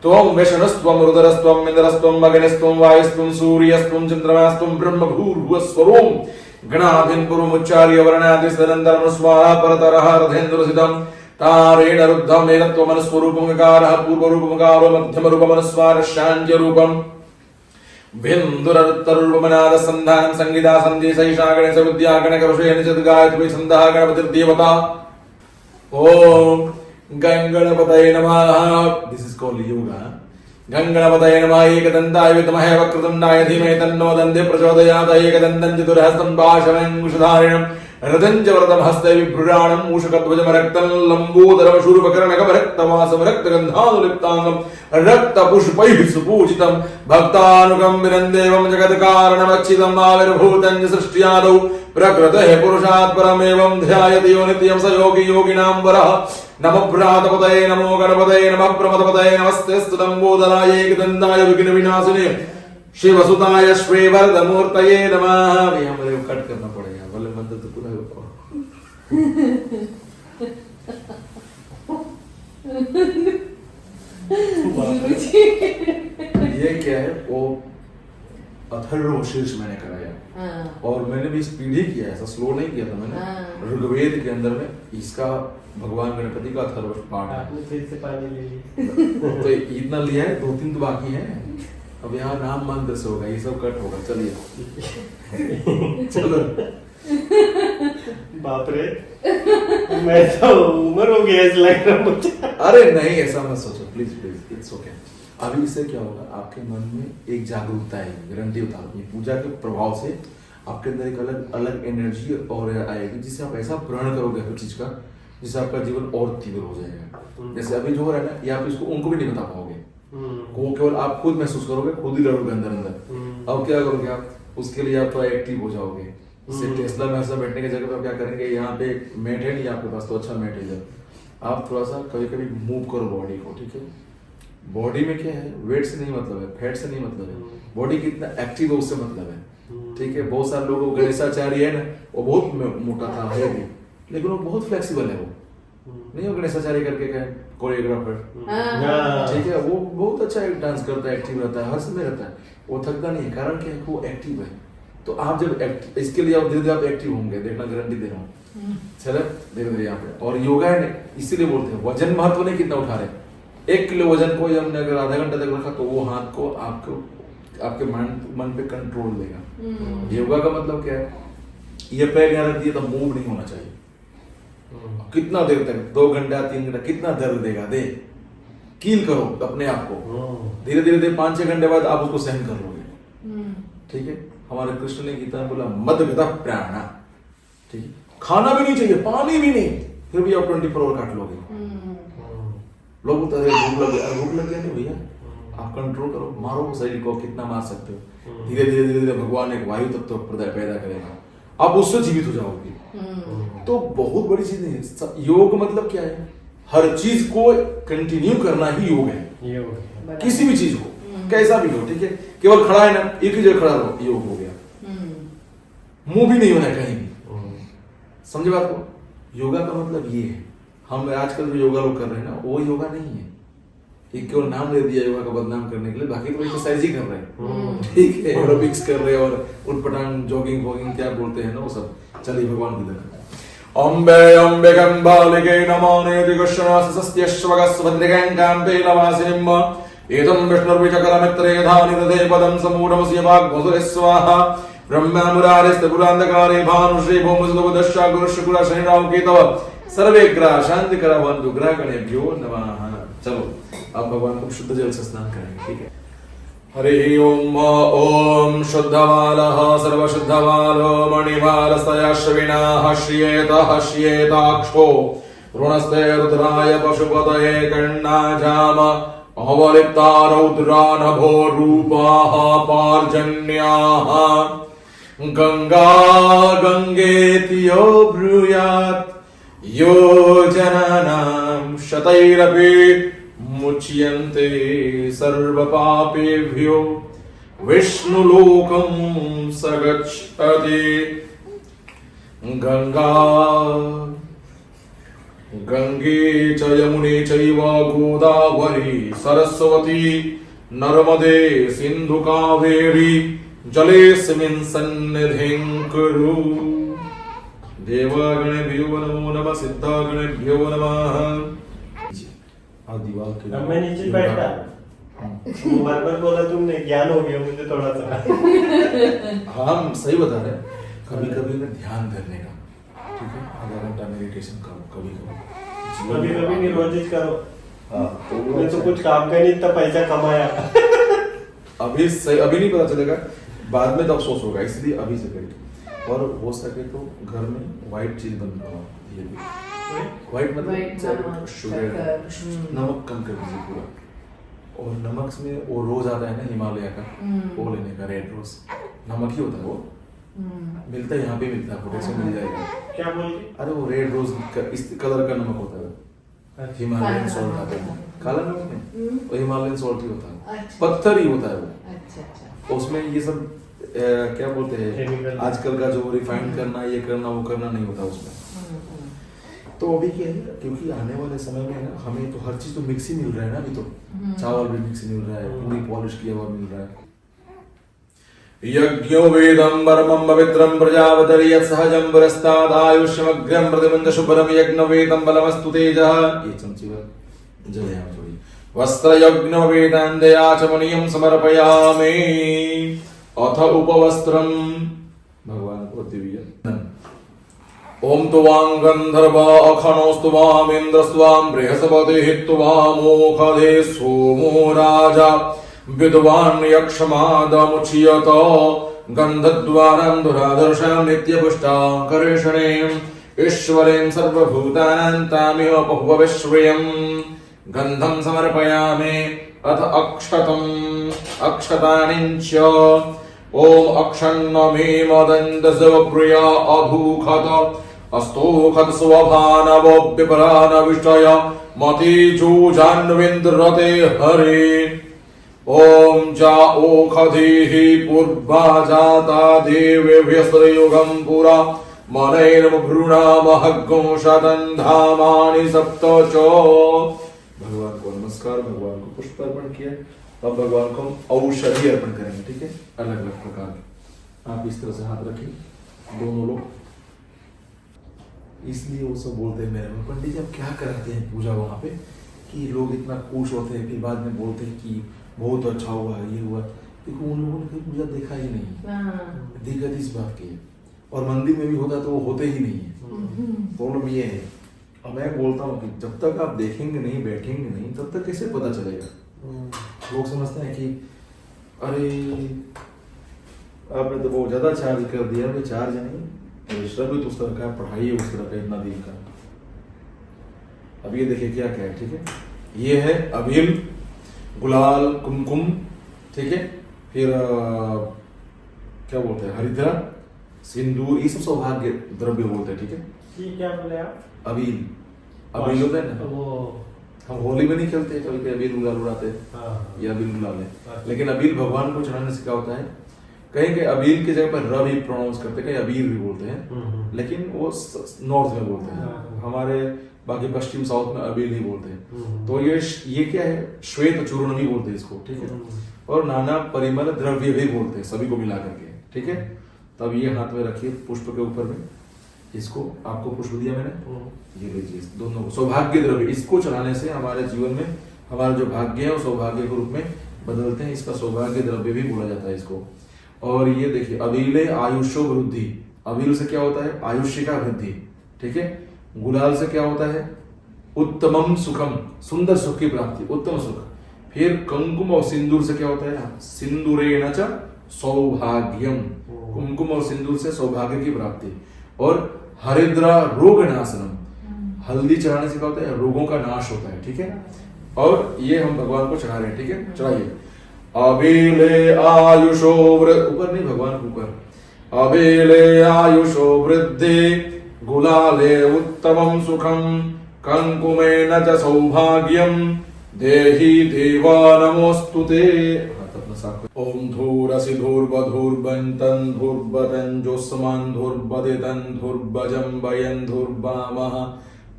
त्वं विष्णुस्त्वं रुद्रस्त्वं इन्द्रस्त्वं अग्निस्त्वं वायुस्त्वं सूर्यस्त्वं चन्द्रमास्त्वं ब्रह्म भूर्भुवस्वरूं गणाधिं पुरुमुच्चार्य वर्णादिस्तदनन्तरं स्वाहा परतरः रथेन्द्रसितं तारेण रुद्धं एतत्त्वमनुस्वरूपमकारः पूर्वरूपमकारो मध्यमरूपमनुस्वारः शान्त्यरूपम् भिन्दुररुत्तरूपमनाद संधानं संगीता संधि सहिषा गणेश विद्या गणकऋषे निषद गायत्री छन्दः गणपतिर्देवता ओम गंगणपतये नमः। This is called yoga. गंगणपतये नमः। एकदन्ताय विद्महे वक्रतुण्डाय धीमहि तन्नो दन्ति प्रचोदयात् एकदन्तं चतुर्हस्तं पाशमङ्कुशधारिणं रथं च वरदं हस्ते विभ्रुराणं मूषकध्वजमरक्तं लम्बोदरं शूर्पकर्णकवरक्तवासं रक्तगन्धानुलिप्ताङ्गं रक्तपुष्पैः सुपूजितं भक्तानुकम्बिनं देवं जगत्कारणमच्युतम् आविर्भूतं च सृष्ट्यादौ प्रकृतेः पुरुषात् परमेवं ध्यायति यो नित्यं स योगी योगिनां वरः। नमो भ्रातपतये नमो गणपतये नमः प्रमदपतये नमस्ते स्तुलम्बोदराय एकदन्ताय विघ्नविनाशिने शिवसुताय श्रीवरदमूर्तये नमः। यहाँ मेरे को कट करना पड़ेगा बोले मंत्र तो पूरा ये क्या है वो अथर्वशीर्ष मैंने कराया और मैंने भी स्पीड ही किया, ऐसा स्लो नहीं किया था मैंने। ऋग्वेद के अंदर में इसका भगवान गणपति का अथर्व पाठ है। आपने फिर से पानी ले लिया तो इतना लिया है, 2-3 तो बाकी है। अब यहाँ नाम मंत्र से होगा, ये सब कट होगा। चलिए चलो। बाप रे मैं तो उम्र हो गया इस लग रहा मुझे। अरे नहीं ऐसा मत सोचो प्लीज प्लीज, इट्स ओके। अभी इससे क्या होगा, आपके मन में एक जागरूकता आएगी, गारंटी बता रहा हूँ। ये पूजा के प्रभाव से आपके अंदर एक अलग अलग एनर्जी और आएगी, जिससे आप ऐसा प्रण करोगे हर चीज का, जिससे आपका जीवन और तीव्र हो जाएगा। जैसे अभी जो हो रहा है ना, ये आप इसको उनको भी नहीं बता पाओगे, वो केवल आप खुद महसूस करोगे, खुद ही लड़ोगे अंदर अंदर। अब क्या करोगे आप, उसके लिए आप थोड़ा एक्टिव हो जाओगे। जैसे टेस्ला में ऐसा बैठने की जगह पे आप क्या करेंगे, यहाँ पे मैट है नहीं आपके पास, तो अच्छा मैट है, जब आप थोड़ा सा कभी कभी मूव करो बॉडी को, ठीक है। बॉडी में क्या है, वेट से नहीं मतलब है, फैट से नहीं मतलब है, बॉडी कितना एक्टिव है उससे मतलब है, ठीक है। बहुत सारे लोग, गणेशाचार्य है ना, वो बहुत मोटा था है भी, लेकिन वो बहुत फ्लेक्सिबल है। वो नहीं हो गणेशाचार्य करके क्या कोरियोग्राफर, ठीक है, वो बहुत अच्छा डांस करता है, एक्टिव रहता है, हर समय रहता है, वो थकता नहीं है। कारण क्या है, वो एक्टिव है। तो आप जब इसके लिए आप धीरे धीरे आप एक्टिव होंगे, देखना गारंटी दे रहा हूँ। चलो धीरे धीरे यहाँ पे। और योगा है ना, इसीलिए बोलते हैं वजन महत्व नहीं कितना उठा रहे। 1 किलो वजन को हमने अगर आधा घंटा तक रखा तो वो हाथ को आपको आपके मन पे कंट्रोल देगा। योगा का मतलब क्या है, ये पैर यहाँ रख दिया तो मूव नहीं होना चाहिए। कितना देर तक, 2 घंटा 3 घंटा, कितना दर्द देगा, दे कील करो अपने आप को, धीरे धीरे 5-6 घंटे बाद आप उसको सहन कर लोगे, ठीक है। हमारे कृष्ण ने गीता में बोला मद गदा प्राणा, ठीक है। खाना भी नहीं चाहिए, पानी भी नहीं, फिर भी आप 24 आवर काट लोगे। लोग बोलते हैं भूख लग गया, भूख लग गया नहीं भैया, आप कंट्रोल करो, मारो शरीर को, कितना मार सकते हो। धीरे धीरे धीरे धीरे भगवान एक वायु तत्व पैदा करेगा, आप उससे जीवित हो जाओगे। तो बहुत बड़ी चीज नहीं है। योग मतलब क्या है? हर चीज को कंटिन्यू करना ही योग है। किसी भी चीज को कैसा भी हो, ठीक है, केवल खड़ा है ना, एक ही जगह खड़ा रहो, योग हो गया। मुंह भी नहीं होना है कहीं भी, समझे बात को? योगा का मतलब ये है। हम आजकल जो योगा लोग कर रहे हैं ना, वो योगा नहीं है, एक केवल नाम दे दिया योगा का बदनाम करने के लिए, बाकी तो एक्सरसाइज ही कर रहे हैं, ठीक है, एरोबिक्स कर रहे हैं और उठपटांग जॉगिंग वॉगिंग क्या बोलते हैं ना वो सब। चलिए भगवान की तरफ। अम्बे अम्बे गंबालिके नमो नेति कृष्णस्त्यश्वगस्वद्रिगंकांते नवासिनिम् एतं विष्णुर्विचकरमित्रे धानि दधे पदं समूढमस्य वाग्भुसुरे स्वाहा ब्रह्मा मुरारिस्ते पुरान्धकारे भानुश्री भौमसुदशा गुरुशुक्र शनिराव केतव सर्वे ग्रह शांति करा बंधु ग्रह गणेभ्यो नमः। चलो अब भगवान को शुद्ध जल से स्नान करेंगे, ठीक है। हरि ओम ओम शुद्धमालः सर्वशुद्धमालो मणिमालस्तयश्विनाः श्रियेताक्षो ऋणस्ते रुद्राय पशुपतये कर्णाजाम अवलिप्ता रौद्रा नभो रूपाः पार्जन्याः गंगा गंगेति यो ब्रूयात् यो जनानां शतैरपि मुच्यन्ते सर्वपापेभ्यो विष्णुलोकं स गच्छति। गंगा गंगे च यमुने चैव गोदावरी सरस्वती नर्मदे सिंधु कावेरी जलेऽस्मिन् सन्निधिं कुरु। देवगणेभ्यो नमो नमः, सिद्धगणेभ्यो नमः। अब मैं नीचे बैठा, बार बोला तुमने, ज्ञान हो गया मुझे थोड़ा सा। हम सही बता रहे हैं, कभी कभी ना ध्यान धरने का, ठीक है, आधा घंटा मेडिटेशन करो, कभी कभी निर्वजित करो। मैं तो कुछ काम का नहीं, इतना पैसा कमाया। अभी सही, अभी नहीं पता चलेगा, बाद में तो अफसोस होगा, इसलिए अभी से करिए। और हो सके तो घर में व्हाइट चीज बन रहा हो, ये भी व्हाइट मतलब शुगर, नमक कम कर दीजिए पूरा। और नमक में वो रोज आता है ना हिमालय का, वो लेने का, रेड रोज नमक ही होता है वो, मिलता है यहाँ पे, मिलता है पोटेशियम मिल जाएगा। क्या बोल? अरे वो रेड रोज इस कलर का नमक होता है, हिमालयन सॉल्ट आता है, काला नमक नहीं, वो हिमालयन सॉल्ट ही होता है, पत्थर ही होता है वो। उसमें ये सब क्या बोलते हैं, आजकल का जो रिफाइंड करना, ये करना वो करना नहीं होता उसमें। तो अभी क्या है, क्योंकि आने वाले समय में ना हमें तो हर चीज तो मिक्स ही मिल रहा है ना, अभी तो चावल भी मिक्स मिल रहा है, पूरी पॉलिश किया हुआ मिल रहा है। यज्ञो वेदं परमं पवित्रं प्रजापतिर्य सहजं पुरस्ताद् आयुष्यमग्र्यं प्रतिमुञ्च शुभ्रं यज्ञवेदं बलमस्तु तेजः। ये चमची पर जय हम थोड़ी वस्त्रयज्ञ वेदान्तेयाचमनीयं समर्पयामि। अथ उपवस्त्रं भगवान को दिव्य। ओम तुवां गंधर्व अखनोस्तु वाम इंद्रस्वाम बृहस्पतिः तुवामोखधे सोमो राजा विद्वान् यक्षमादमुच्यत गंधद्वारं दुरादर्शां नित्यपुष्टां करेषणीं ईश्वरीं सर्वभूतानां तामिह बहुभविश्रियं गंधं समर्पयामि। अथ अक्षतानि च ओम अक्षन्नमे मदन्दसवप्रिया अधूखत अस्तोखत स्वभानव विपरानविष्टय मतिजूजान्विन्द्रते हरे। ओम जा ओखधीः पूर्वा जाता देवेभ्यस्त्रयुगं पुरा मनैर्भ्रूणामहग्गं शतं धामानि सप्त च। भगवान को नमस्कार, भगवान को पुष्प अर्पण किया। अब भगवान को हम औषधि अर्पण करेंगे, ठीक है, अलग अलग प्रकार के। आप इस तरह से हाथ रखें दोनों लोग, इसलिए वो सब बोलते हैं मेरे में, पंडित जी आप क्या कराते हैं पूजा वहां पे, कि लोग इतना खुश होते हैं, फिर बाद में बोलते हैं कि बहुत अच्छा हुआ, ये हुआ, क्योंकि उन लोगों ने पूजा देखा ही नहीं। दिक्कत इस बात की है, और मंदिर में भी होता तो वो होते ही नहीं है। प्रॉब्लम ये है। अब मैं बोलता हूँ कि जब तक आप देखेंगे नहीं, बैठेंगे नहीं, तब तक कैसे पता चलेगा। लोग समझते हैं कि अरे आपने तो बहुत ज्यादा चार्ज कर दिया, चार्ज नहीं, श्रम भी तो उस तरह का, पढ़ाई है उस तरह का, इतना दिन का, अब ये देखिए क्या क्या है, ठीक है। ये है अबील, गुलाल, कुमकुम, ठीक है। फिर क्या बोलते हैं, हरिद्रा, सिंदूर, ये सब सौभाग्य द्रव्य बोलते हैं, ठीक है। ये क्या बोले आप? अबील, अबील होता है ना, वो हम होली में नहीं खेलते कभी के अबील गुलाल उड़ाते हैं, हाँ। ये अबील गुलाल है। लेकिन अबील भगवान को चढ़ाने से क्या होता है, कहीं के अबील की जगह पर र भी प्रोनाउंस करते हैं, कहीं अबील भी बोलते हैं, लेकिन वो नॉर्थ में बोलते हैं। हमारे बाकी पश्चिम साउथ में अबील ही बोलते हैं। तो ये क्या है, श्वेत चूर्ण भी बोलते हैं इसको, ठीक है। और नाना परिमल द्रव्य भी बोलते हैं, सभी को मिला करके, ठीक है। तब ये हाथ में रखिए पुष्प के ऊपर में, इसको आपको पुष्प दिया मैंने, ये लीजिए दोनों को, सौभाग्य द्रव्य, इसको चढ़ाने से हमारे जीवन में हमारा जो भाग्य है वो सौभाग्य के रूप में बदलते हैं। इसका सौभाग्य द्रव्य भी बोला जाता है इसको। और ये देखिए अबीले आयुष्यो वृद्धि, अबील से क्या होता है, आयुष्य का वृद्धि, ठीक है। गुलाल से क्या होता है, उत्तमम सुखम, सुंदर सुख की प्राप्ति, उत्तम सुख। फिर कुमकुम और सिंदूर से क्या होता है, सिंदूरेण च सौभाग्यम, कुमकुम और सिंदूर से सौभाग्य की प्राप्ति। और हरिद्रा रोग नाशनम, हल्दी चढ़ाने से क्या होता है, रोगों का नाश होता है, ठीक है। और ये हम भगवान को चढ़ा रहे हैं, ठीक है, चढ़ाइए। अबीले आयुषो ऊपर नहीं, भगवान के ऊपर, अबीले आयुषो वृद्धि, गुलाले उत्तमम सुखम, कंकुमेन च सौभाग्यम, देहि देवा नमोस्तुते। ओम धूरसि धूर्वधूर्वन्तन धूर्वतन जोस्मान धूर्वदितन धूर्वजं वयं धूर्वामः,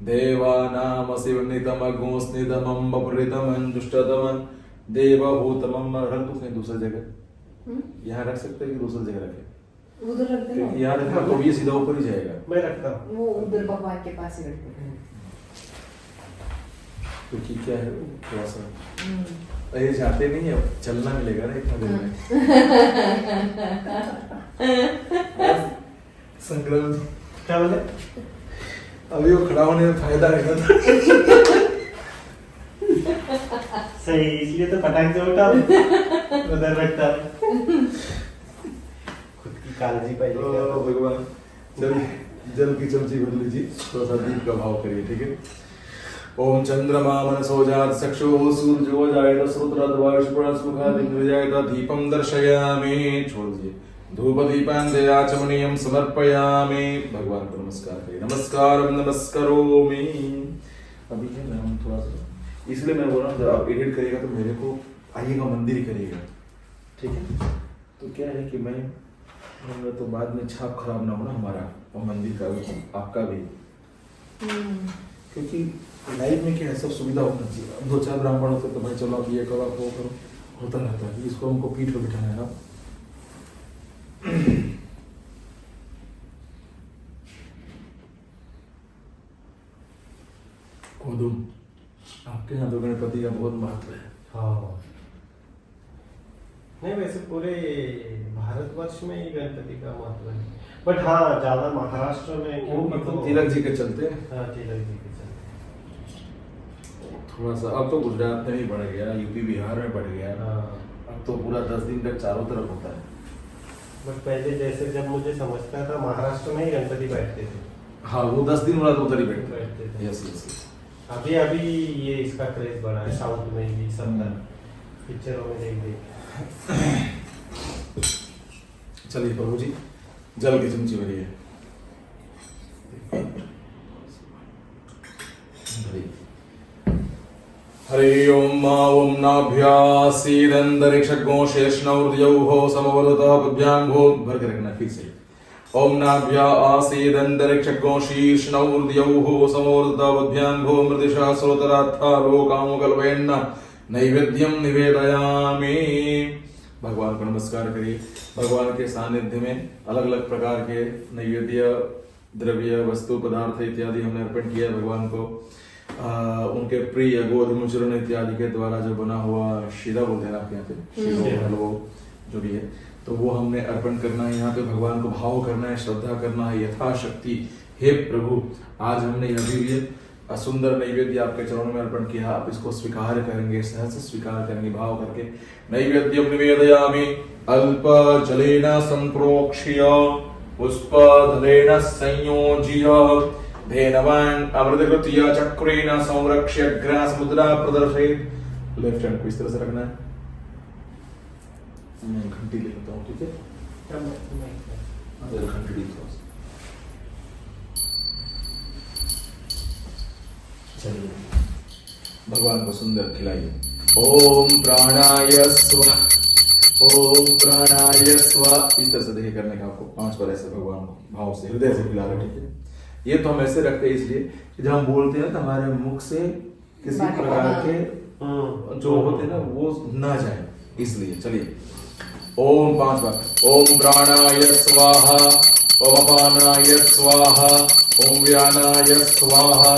देवानामसि नितमगोस्नितमं वपुरितमं दुष्टतमं देवभूतमं। रख दो कहीं दूसरी जगह, यहाँ रख सकते हैं कि दूसरी जगह रखें, उधर रखते हैं, यहाँ रखना तो ये सीधा ऊपर ही जाएगा। मैं रखता हूँ, वो उधर भगवान के पास ही रखते हैं। क्योंकि क्या है थोड़ा सा ये जाते नहीं है, चलना मिलेगा ना इतना दिन में। संक्रमण क्या बोले? अभी वो खड़ा होने में फायदा रहेगा। सही, इसलिए तो पटाख से उठा उधर रखता है। खुद की काळजी पाहिजे का? भगवान जल की चमची भर लीजिए, थोड़ा सा दीप का भाव करिए, ठीक है। ओम चंद्रमा मनसो जात चक्षुः सूर्यो जायत श्रोत्रद्वायुष्पुरः सुखादिन्द्रियायत दीपं दर्शयामि, छोड़ दीजिए। धूप दीपान दयाचमनीयम समर्पयामि, भगवान को नमस्कार करिए, नमस्कार नमस्करोमि। अभी है ना हम थोड़ा सा, इसलिए मैं बोल रहा हूँ जब आप एडिट करिएगा तो मेरे को आइएगा मंदिर ही करिएगा, ठीक है। तो क्या है कि मैं तो बाद में छाप खराब ना हो ना हमारा और मंदिर का भी, आपका भी, क्योंकि लाइफ में क्या है सब सुविधा होना चाहिए। 2-4 ब्राह्मण होते तो भाई चलो आप ये करो आप वो करो, होता रहता है। इसको हमको पीठ पे बिठाना है ना। कोदुम, आपके यहाँ तो गणपति का बहुत महत्व है। हाँ, नहीं वैसे पूरे भारतवर्ष में ही गणपति का महत्व है, बट हाँ ज्यादा महाराष्ट्र में वो मतलब तिलक जी के चलते हैं। हाँ, तिलक जी के चलते थोड़ा सा अब तो गुजरात में भी बढ़ गया, यूपी बिहार में बढ़ गया। हाँ। अब तो पूरा 10 दिन तक चारों तरफ होता है। बट पहले जैसे जब मुझे समझता था महाराष्ट्र में ही गणपति बैठते थे। हाँ, वो 10 दिन वाला तो उधर ही बैठते बैठते थे। Yes yes. अभी अभी ये इसका क्रेज बढ़ा है साउथ में भी, सब पिक्चरों में देख देख। चलिए प्रभु जी जल की चमची भरिए। हरि ओम ओम नाभ्यासीदंतरिक्षगो शेषनौर्यौः समवदतः पद्भ्याङ्गो भर के रखना फिर से। ओम नाभ्या आसीदंतरिक्षगो शीर्षनौर्यौः समवदतः पद्भ्याङ्गो मृदिशः श्रोतरात्था लोकामो कल्पयन्न नैवेद्यम निवेदयामि। भगवान को नमस्कार करिए। भगवान के सानिध्य में अलग अलग प्रकार के नैवेद्य द्रव्य वस्तु पदार्थ इत्यादि हमने अर्पण किया भगवान को। उनके प्रिय गोधूम चूर्ण इत्यादि के द्वारा जो बना हुआ शीरा बोलते हैं आपके यहाँ पे, हलवो जो भी है, तो वो हमने अर्पण करना है यहाँ पे। भगवान को भाव करना है, श्रद्धा करना है यथाशक्ति। हे प्रभु, आज हमने यह भी सुंदर नैवेद्य आपके चरणों में अर्पण किया, आप इसको स्वीकार करेंगे, सहज स्वीकार करेंगे भाव करके। नैवेद्यम निवेदयामि अल्प जलेन संप्रोक्ष्य पुष्पदलेन संयोज्य धेनवान अमृतकृत्य चक्रेण संरक्ष्य ग्रास मुद्रा प्रदर्शयेत्। लेफ्ट हैंड को इस तरह से रखना है। मैं घंटी ले लेता हूँ, ठीक है? घंटी थोड़ा सा। चलिए भगवान को सुंदर खिलाइए। ओम प्राणाय स्वाहा, ओम प्राणाय स्वाहा। इस तरह से देखिए करने का आपको 5 बार ऐसे भगवान को भाव से हृदय से खिला रहे, ठीक है? ये तो हम ऐसे रखते हैं इसलिए कि जब हम बोलते हैं तो हमारे मुख से किसी प्रकार के जो होते हैं ना वो ना जाए, इसलिए। चलिए ओम 5 बार। ओम प्राणाय स्वाहा, ओम अपानाय स्वाहा, ओम व्यानाय स्वाहा,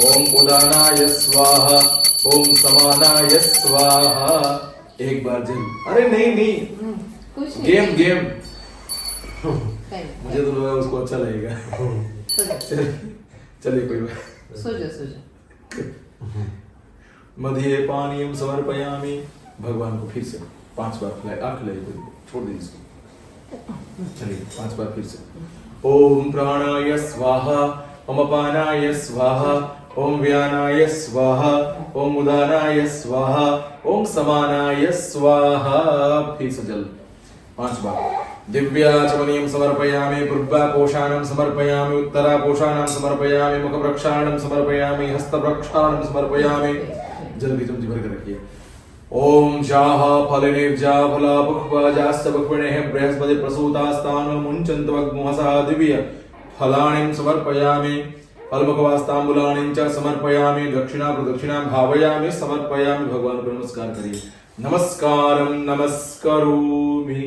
ओम उदानाय स्वाहा, ओम समानाय स्वाहा। एक बार जरूर। अरे नहीं, कुछ नहीं। Game game. नहीं, मुझे तो लगा उसको अच्छा लगेगा। सो जा, चलिए कोई बात। सो जा। मध्य पानीयम समर्पयामि। भगवान को फिर से 5 बार खिलाए। आप खिलाइए, छोड़ दीजिए इसको। चलिए 5 बार फिर से। ओम प्राणाय स्वाहा, ओम अपानाय स्वाहा, ओम व्यानाय स्वाहा, ओम उदानाय स्वाहा, ओम समानाय स्वाहा। फिर से जल 5 बार। दिव्याचमनीयं समर्पयामि, पूर्वाकोशानं समर्पयामि, उत्तराकोशानं समर्पयामि, मुखप्रक्षालनं समर्पयामि, हस्तप्रक्षालनं समर्पयामि। जल्दी जल्दी भर कर रखिए। ओम जाह फलनिर्जा फला पुष्पा जास्त बक्वणेः बृहस्पति प्रसूतास्तान् मुञ्चन्त वग्मुहसा दिव्य फलानि समर्पयामि। फलमुखवास्ताम्बूलानि च समर्पयामि। दक्षिणा प्रदक्षिणां भावयामि, समर्पयामि। भगवान को नमस्कार करिए। नमस्कारं नमस्करोमि।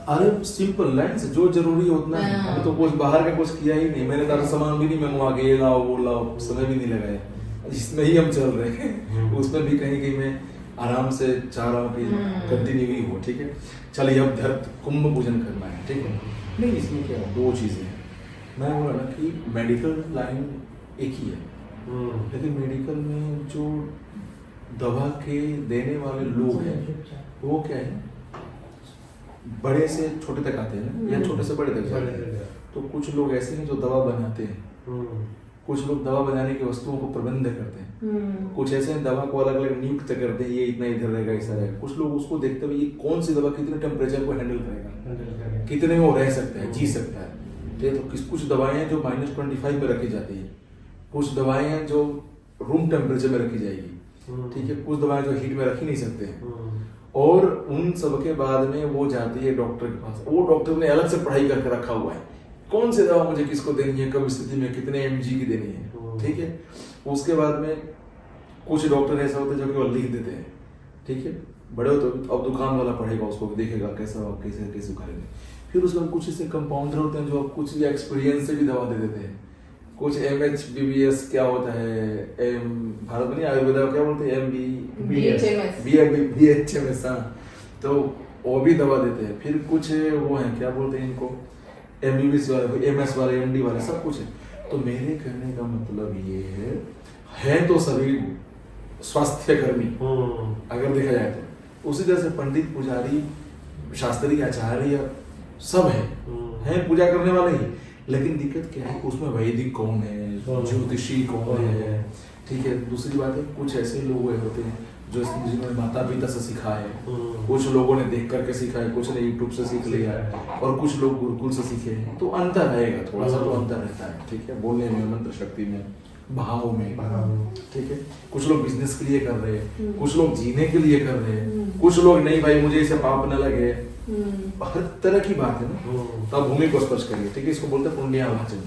अरे सिंपल लाइन से जो जरूरी होता है। हमें तो कुछ बाहर का कुछ किया ही नहीं। मैंने तो सामान भी नहीं मंगवा के ये लाओ वो लाओ, समय भी नहीं लगाया। इसमें ही हम चल रहे हैं। उसमें भी कहीं कहीं मैं आराम से चाह रहा हूँ कि कंटिन्यू ही हो, ठीक है? चलिए अब धरत कुंभ पूजन करना है, ठीक है? नहीं, इसमें क्या 2 चीजें हैं। मैं बोला ना कि मेडिकल लाइन एक ही है, लेकिन मेडिकल में जो दवा के देने वाले लोग हैं वो क्या है, बड़े से छोटे तक आते हैं या छोटे से बड़े तक जाते हैं। तो कुछ लोग ऐसे हैं जो दवा बनाते हैं, कुछ लोग दवा बनाने की वस्तुओं को प्रबंध करते हैं, कुछ ऐसे हैं दवा को अलग अलग नियुक्त करते हैं, ये इतना इधर रहेगा ऐसा रहेगा। कुछ लोग उसको देखते हुए ये कौन सी दवा कितने टेम्परेचर को हैंडल करेगा, कितने में वो रह सकता है, जी सकता है। तो कुछ दवाएं हैं जो -25 में रखी जाती है, कुछ दवाएं हैं जो रूम टेम्परेचर में रखी जाएगी, ठीक है? कुछ दवाएं जो हीट में रखी नहीं सकते हैं। और उन सब के बाद में वो जाती है डॉक्टर के पास। वो डॉक्टर ने अलग से पढ़ाई करके रखा हुआ है, कौन सी दवा मुझे किसको देनी है, कब स्थिति में कितने mg की देनी है, ठीक है? उसके बाद में कुछ डॉक्टर ऐसा होते हैं जो केवल लिख देते हैं, ठीक है? बड़े हो तो अब दुकान वाला पढ़ेगा, उसको देखेगा कैसा कैसे कैसे करेंगे। फिर उसके बाद कुछ ऐसे कंपाउंडर होते हैं जो कुछ एक्सपीरियंस से भी दवा दे देते हैं। कुछ MHBBS क्या होता है, भारत में नहीं आयुर्वेदा क्या बोलते हैं, BHMS, तो वो भी दवा देते हैं। फिर कुछ वो है क्या बोलते हैं इनको, MBBS वाले, MS वाले, MD वाले, सब कुछ है। तो मेरे कहने का मतलब ये है तो सभी स्वास्थ्य कर्मी अगर देखा जाए तो उसी तरह से पंडित, पुजारी, शास्त्री, आचार्य सब है पूजा करने वाले ही। लेकिन दिक्कत क्या है, उसमें वैदिक कौन है, ज्योतिषी कौन है, ठीक है? दूसरी बात है कुछ ऐसे लोग होते हैं जो जिन्होंने माता पिता से सीखा है, कुछ लोगों ने देख करके सीखा है, कुछ ने यूट्यूब से सीख लिया है, और कुछ लोग गुरुकुल से सीखे हैं। तो अंतर रहेगा, थोड़ा सा तो अंतर रहता है, ठीक है? बोलने में, मंत्र शक्ति में, भाव में, ठीक है? कुछ लोग बिजनेस के लिए कर रहे हैं, कुछ लोग जीने के लिए कर रहे हैं, कुछ लोग नहीं भाई मुझे इसे पाप न लगे। हर तरह की बात है ना। तो आप भूमि को स्पर्श करिए, ठीक है? इसको बोलते हैं पुण्यावाचन।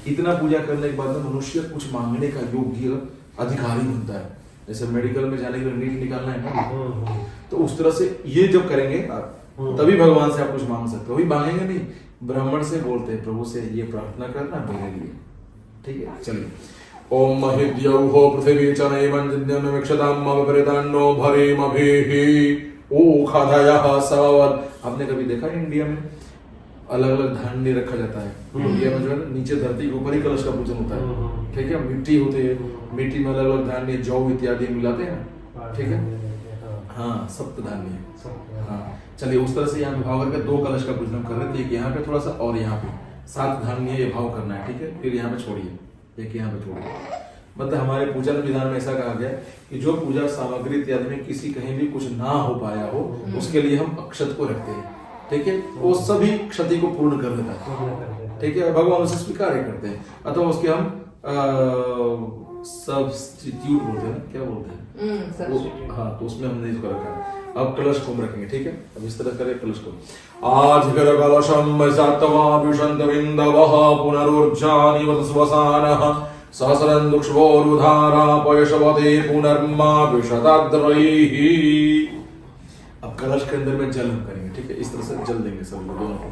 इतना पूजा करने के बाद मनुष्य कुछ मांगने का योग्य अधिकारी बनता है। जैसे मेडिकल में जाने के लिए नीट निकालना है ना, तो उस तरह से ये जब करेंगे आप तभी भगवान से आप कुछ मांग सकते हो। अभी मांगेंगे नहीं, ब्राह्मण से बोलते हैं प्रभु से ये प्रार्थना करना मेरे लिए, ठीक है? चलिए ओम महिद्यौः पृथिवी च नैवं विक्षतां मम परितान्नो भरेमभिः ओ खाधायाः सवद। आपने कभी देखा है इंडिया में अलग अलग धान्य रखा जाता है? इंडिया में जो है नीचे धरती के ऊपर ही कलश का पूजन होता है, ठीक है? मिट्टी होती है, मिट्टी में अलग अलग धान्य, जौ इत्यादि मिलाते हैं ना, ठीक है? हाँ, सप्त धान्य। हाँ, चलिए उस तरह से यहाँ पे भाव करके 2 कलश का पूजन कर रहे थे, एक यहाँ पे थोड़ा सा और यहाँ पे, सावधानी ये भाव करना है, ठीक है। फिर यहाँ पे छोड़िए, एक यहाँ पे छोड़िए। मतलब हमारे पूजन विधान में ऐसा कहा गया कि जो पूजा सामग्री इत्यादि में किसी कहीं भी कुछ ना हो पाया हो उसके लिए हम अक्षत को रखते हैं, ठीक है। वो सभी क्षति को पूर्ण कर देता है, ठीक है। भगवान उसे स्वीकार करते हैं, अथवा उसके हम सब्स्टिट्यूट बोलते हैं, क्या बोलते हैं हाँ, तो उसमें हमने इसको रखा है। अब कलश को हम रखेंगे, ठीक है। अब इस तरह करें कलश को। आज कर कलशम सत्वा विशंत बिंदवः पुनरुज्जानिवत स्वसानः सहस्रं दुष्वोरुधारा पयशवते पुनर्मा विशदाद्रैः। अब कलश के अंदर में जल हम करेंगे, ठीक है। इस तरह से जल देंगे सब लोग दोनों को।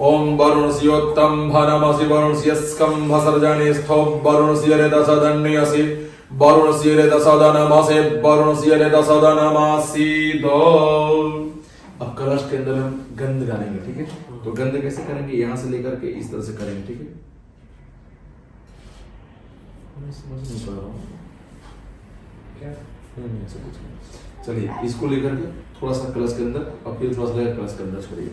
ओम वरुणस्योत्तम नमसि वरुणस्य स्कंभ सर्जने स्थो वरुणस्य रदसदन्यसि वरुणस्य रदसदनमसि वरुणस्य रदसदनमासि दो। अब कलश के अंदर हम गंध डालेंगे, ठीक है। तो गंध कैसे करेंगे, यहाँ से लेकर के इस तरह से करेंगे, ठीक है। समझ नहीं पा रहा हूँ क्या, नहीं ऐसा कुछ नहीं। चलिए इसको लेकर के थोड़ा सा कलश के अंदर और फिर थोड़ा सा लेकर कलश के अंदर छोड़िए।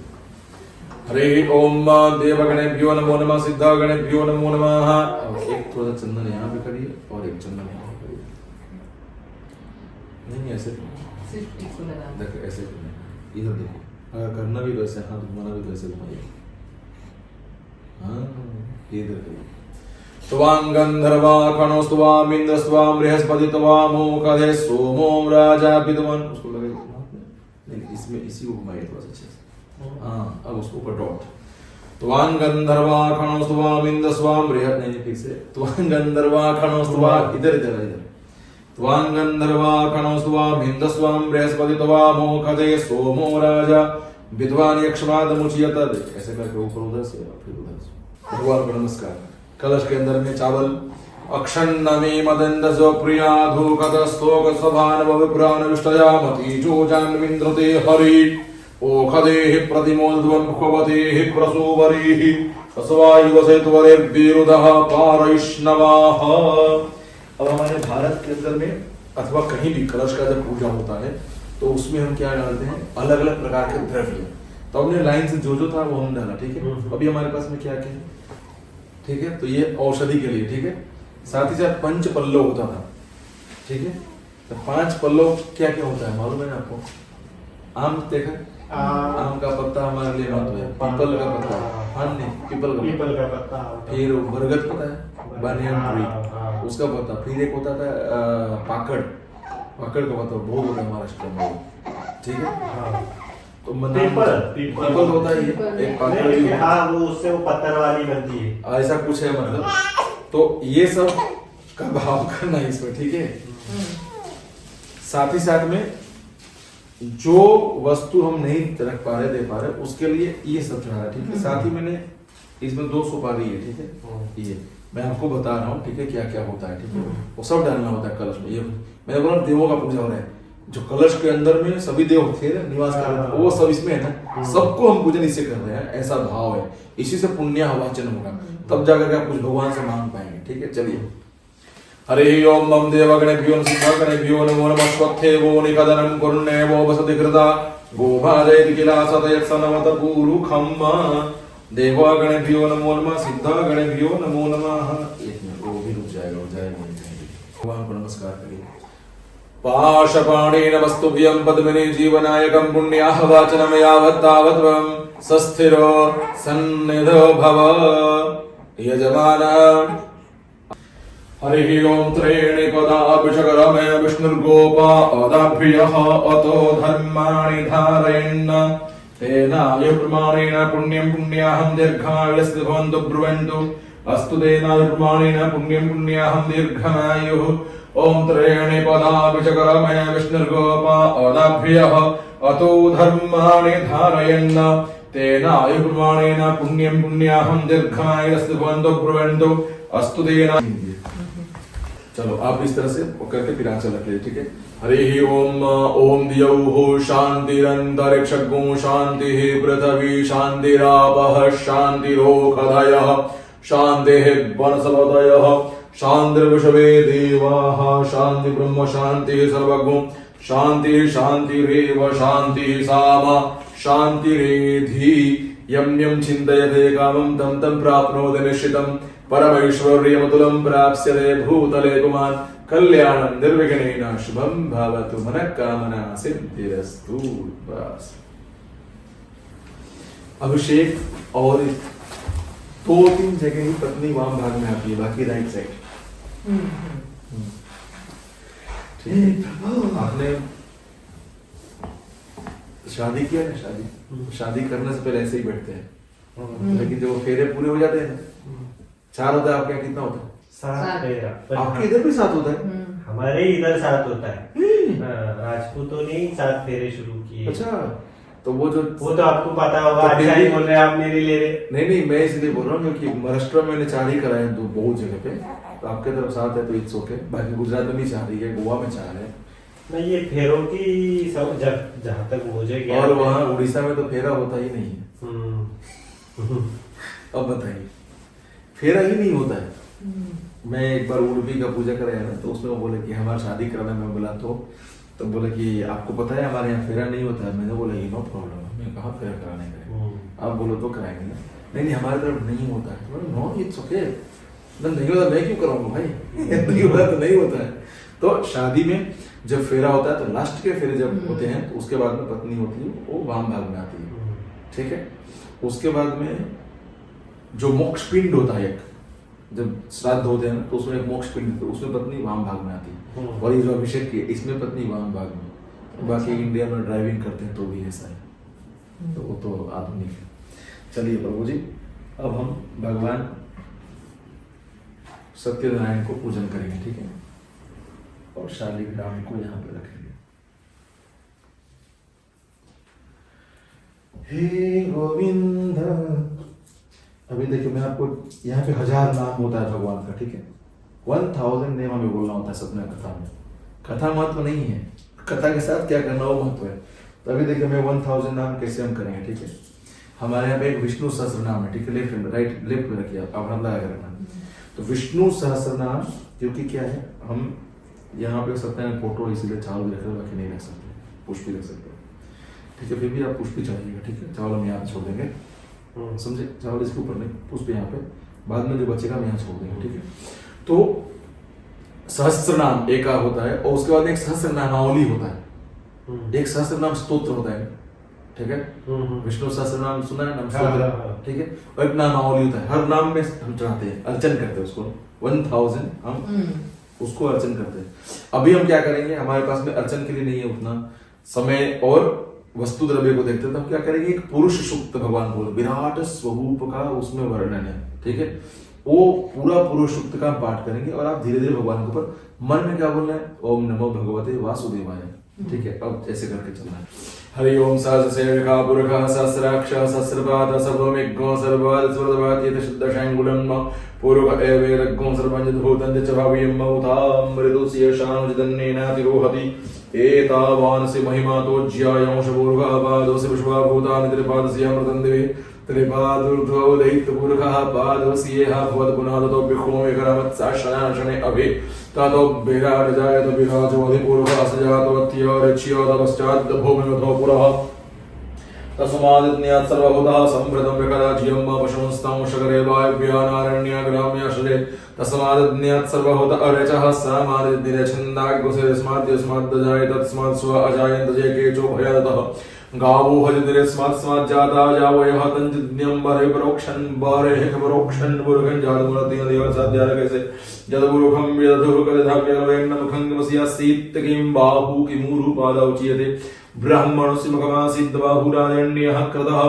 हरे ओम देवगणेभ्यो नमो नमः, सिद्धगणेभ्यो नमो नमः। अब एक थोड़ा सा चंदन यहाँ पे करिए और एक चंदन यहाँ पे करिए। नहीं ऐसे सिर्फ इसको लगा देखो, ऐसे इधर देखो, अगर करना भी वैसे हाथ घुमाना भी वैसे घुमाइए। हाँ इधर करिए। त्वां गंधर्वा खणोस्त्वां इंद्रस्त्वां बृहस्पति त्वां मोकधे सोमो राजा विद्वान। उसको लगे नहीं, इसमें इसी को घुमाइए थोड़ा सा अच्छे से। हाँ अब उसको ऊपर डॉट। त्वां गंधर्वा खणोस्त्वां इंद्रस्त्वां बृहस्पति, नहीं फिर से त्वां गंधर्वा खणोस्त्वां, इधर इधर इधर। त्वां गंधर्वा खणोस्त्वां इंद्रस्त्वां बृहस्पति त्वां मोकधे सोमो राजा विद्वान यक्षवाद मुच्यत। ऐसे करके ऊपर उधर से फिर उधर से। भगवान को नमस्कार। कलश के अंदर में चावल अक्षन्नमी मदंदसो प्रिया धूकतस्तोक सभानव विप्रान विष्टयामति जोजान्विन्द्रते हरि ओखदेहि प्रतिमोद्वं भुवतेहि प्रसूवरेहि असवायुवसेतुवरेर्विरुदः पारैष्णवाः। अब हमारे भारत के अंदर में अथवा कहीं भी कलश का जब पूजा होता है तो उसमें हम क्या डालते हैं, अलग अलग प्रकार के द्रव्य। तो हमने लाइन से जो था वो हम डाला, ठीक है। अभी हमारे पास में क्या क्या है, ठीक है। तो ये औषधि के लिए, ठीक है। साथ ही साथ पंच पल्लव होता था, ठीक है। तो 5 पल्लव क्या क्या होता है मालूम है ना आपको? आम देखा, आम का पत्ता हमारे लिए महत्व है। पीपल का पत्ता, अन्य पीपल का पत्ता, फिर बरगद पता है, बनियन ट्री उसका पत्ता। फिर एक होता था पाकड़ का पत्ता, बहुत होता है महाराष्ट्र में, ठीक है। तो पीपल होता है, एक पाकड़ भी हाँ वो उससे वो पत्थर वाली बनती है, ऐसा कुछ है मतलब। तो ये सब का भाव करना है इसमें, ठीक है। साथ ही साथ में जो वस्तु हम नहीं रख पा रहे, दे पा रहे, उसके लिए ये सब चढ़ा है, ठीक है। साथ ही मैंने इसमें 2 सुपारी है, ठीक है। ये मैं आपको बता रहा हूँ, ठीक है, क्या क्या होता है, ठीक है। वो सब डालना होता है कलश में। ये मैंने बोला देवों का पूजा हो रहा है, जो कलश के अंदर में सभी देव थे निवास कर रहे थे, वो सब इसमें है ना, सबको हम पूजन इससे कर रहे हैं, ऐसा भाव है। इसी से पुण्य वाचन होगा, तब जाकर के आप कुछ भगवान से मांग पाएंगे, ठीक है। चलिए हरे ओम मम देवगणेभ्यो सिद्धगणेभ्यो नमो नमः। स्वत्थेवो निकदनं कुर्णेवो वसति कृता गोभाजयति किला सतयत्सनवत पूरुखम्। देवगणेभ्यो नमो नमः, सिद्धगणेभ्यो नमो नमः। एक मिनट, वो भी रुक जाएगा, हो जाएगा। भगवान को नमस्कार करिए। पाशपाणेन वस्तुभ्यं पद्मिनी जीवनायकं पुण्याह वाचनं यावत् तावत् त्वं सस्थिरो सन्निधो भव यजमान। हरिः ओम त्रीणि पदाभिषकरमे विष्णुर्गोपादाभ्यः अतो धर्माणि धारयन् तेनायुर्प्रमाणेन पुण्यं पुण्याहं दीर्घायुस्तु भवन्तु ब्रुवन्तु अस्तु तेनायुर्प्रमाणेन पुण्यं पुण्याहं दीर्घायुः। ओम त्रीणि पदाभिषकरमे विष्णुर्गोपादाभ्यः अतो धर्माणि धारयन् तेनायुर्प्रमाणेन पुण्यं पुण्याहं दीर्घायुस्तु भवन्तु ब्रुवन्तु अस्तु तेना। चलो आप इस तरह से करके फिर आंसर रख लीजिए, ठीक है। हरि ओम ओम द्यौः शांतिरंतरिक्षगो शांतिः पृथ्वी शांतिरापः शांतिरोषधयः शांतिः वनस्पतयः शांतिर्विश्वे देवाः शांति ब्रह्म शांतिः सर्वगो शांतिः शांतिरेव शांतिः सामा शांतिरेधि यम यम चिन्तयते कामं तं तं प्राप्नोति निश्चितं परमैश्वर्यमतुलं प्राप्स्यते भूतले पुमान् कल्याणं निर्विघ्नेन शुभं भवतु मनःकामना सिद्धिरस्तु। बस अभिषेक और 2-3 जगह ही पत्नी वाम भाग में आती है, बाकी राइट साइड। ठीक है। आपने शादी किया ना, शादी करने से पहले ऐसे ही बैठते हैं, लेकिन जब वो फेरे पूरे हो जाते हैं ना, 4 होता है, आपके यहाँ कितना होता है? 7 फेरा। आपके इधर भी 7 होता है? हमारे इधर 7 होता है। राजपूतों ने 7 फेरे शुरू किए। अच्छा, तो वो तो आपको पता होगा। तो अच्छा ही बोल रहे हैं आप, मेरे ले रहे। नहीं, मैं इसलिए बोल रहा हूँ क्योंकि महाराष्ट्र में मैंने 4 ही कराए हैं बहुत जगह पे, तो आपके तरफ 7 है तो इट्स ओके। बाकी गुजरात में भी 4 ही है, गोवा में 4 है। नहीं, ये फेरों की सब जहाँ तक मुझे ज्ञान और है। वहाँ उड़ीसा में तो फेरा होता ही नहीं है। अब बताइए, फेरा ही नहीं होता है। मैं एक बार उड़पी का पूजा कराया ना, तो उसमें वो बोले कि हमारा शादी कराना। मैं बोला तो बोले कि आपको पता है हमारे यहाँ फेरा नहीं होता है। मैंने बोला ये नो प्रॉब्लम। मैं कहा फेरा कराने का, आप बोलो तो कराएंगे ना। नहीं हमारे तरफ नहीं होता है। नो इट्स ओके, नहीं होता मैं क्यों कराऊंगा भाई। नहीं होता तो नहीं होता है। तो शादी में जब फेरा होता है तो लास्ट के फेरे जब होते हैं तो उसके बाद में पत्नी होती है वो वाम भाग में आती है। ठीक है। उसके बाद में जो मोक्ष पिंड होता है, एक जब श्राद्ध होते हैं तो उसमें एक मोक्ष पिंड, तो उसमें पत्नी वाम भाग में आती है। और ये जो अभिषेक की इसमें पत्नी वाम भाग में। बाकी इंडिया में ड्राइविंग करते हैं तो भी ऐसा है, तो वो तो आधुनिक है। चलिए प्रभु जी, अब हम भगवान सत्यनारायण को पूजन करेंगे। ठीक है, और शालिग्राम को यहाँ पे रखेंगे। हे गोविंद। अभी देखिए मैं आपको यहाँ पे 1000 नाम होता है भगवान का। ठीक है, 1000 नेम हमें बोलना होता है सपना कथा में। कथा महत्व नहीं है, कथा के साथ क्या करना वो महत्व है। तो अभी देखिए मैं 1000 नाम कैसे हम करेंगे। ठीक है, हमारे यहाँ पे एक विष्णु सहस्त्र नाम है। ठीक है, लेफ्ट में राइट लेफ्ट में रखिए, आप हाथ लगा कर रखना। तो विष्णु सहस्त्र नाम, क्योंकि क्या है, हम यहाँ पे सकते हैं फोटो इसीलिए चावल भी रख रहे, बाकी नहीं रख सकते, पुष्प भी रख सकते। ठीक है, फिर भी आप पुष्प भी चाहिएगा। ठीक है, चावल हम यहाँ छोड़ देंगे, समझे। चावल इसके ऊपर नहीं, पुष्प यहाँ पे, बाद में जो बचेगा हम यहाँ छोड़ देंगे। ठीक है, तो सहस्त्र नाम एक होता है, और उसके बाद एक सहस्त्र नामावली होता है, एक सहस्त्र नाम स्तोत्र होता है। ठीक है, विष्णु सहस्त्र नाम सुना है, नाम स्तोत्र। ठीक है, और एक नामावली होता है, हर नाम में हम चढ़ाते हैं, अर्चन करते हैं उसको। 1000 हम उसको अर्चन करते हैं। अभी हम क्या करेंगे, हमारे पास में अर्चन के लिए नहीं है उतना समय और वस्तु द्रव्य को देखते हैं, तो हम क्या करेंगे, एक पुरुष सूक्त भगवान बोलो, विराट स्वरूप का उसमें वर्णन है। ठीक है, वो पूरा पुरुष सूक्त का पाठ करेंगे, और आप धीरे धीरे भगवान के ऊपर मन में क्या बोलना है, ओम नमो भगवते वासुदेवाय। ठीक है, अब ऐसे करके चलना है। हरि ओम सहस्रसेविका पुरुषः सहस्राक्षः सहस्रपादः सर्वमेघ्नो सर्ववाद स्वर्धवाद यत् शुद्धशाङ्गुलं पूर्व एवेदग्नो सर्वञ्जभूतं च भाव्यं मौतां मृदुस्य शानुजदन्नेनातिरोहति एतावानस्य महिमातोज्यायंशपूर्वः पादोऽस्य विश्वभूतानि त्रिपादस्य अमृतं दिवे त्रिपादूर्ध्वो दैत्यपूर्वः पादोऽस्येह भवत् पुनः ततो विक्रोमेकरमत्साशनाशने अभि ततो विराजजायत विराजोऽधिपूर्वः सजातोऽत्यरच्योतपश्चात् भूमिमथो पुरः तस्मादिज्ञात् सर्वभूतः सम्भृतं विकदाज्यं पशुंस्तं शकरे वायुव्यानारण्याग्राम्याशले तस्मादिज्ञात् सर्वभूत अरचः सामादिनिरछन्दाग्गुसेस्माद्यस्माद्दजायत तस्मात् स्व अजायन्त जे केचो भयादतः गावो हजतिरस्मात् जाता जावयः तञ्जिज्ञं बरे परोक्षन् बरे परोक्षन् बुरुखं जातमुरतिं देव साध्यार कैसे जदबुरुखं यदधुकदधाव्यवेन्नमुखं किं बाहु किमूरु पादौच्यते ब्राह्मणस्य मुखमासीत् बाहुराजन्यः क्रतः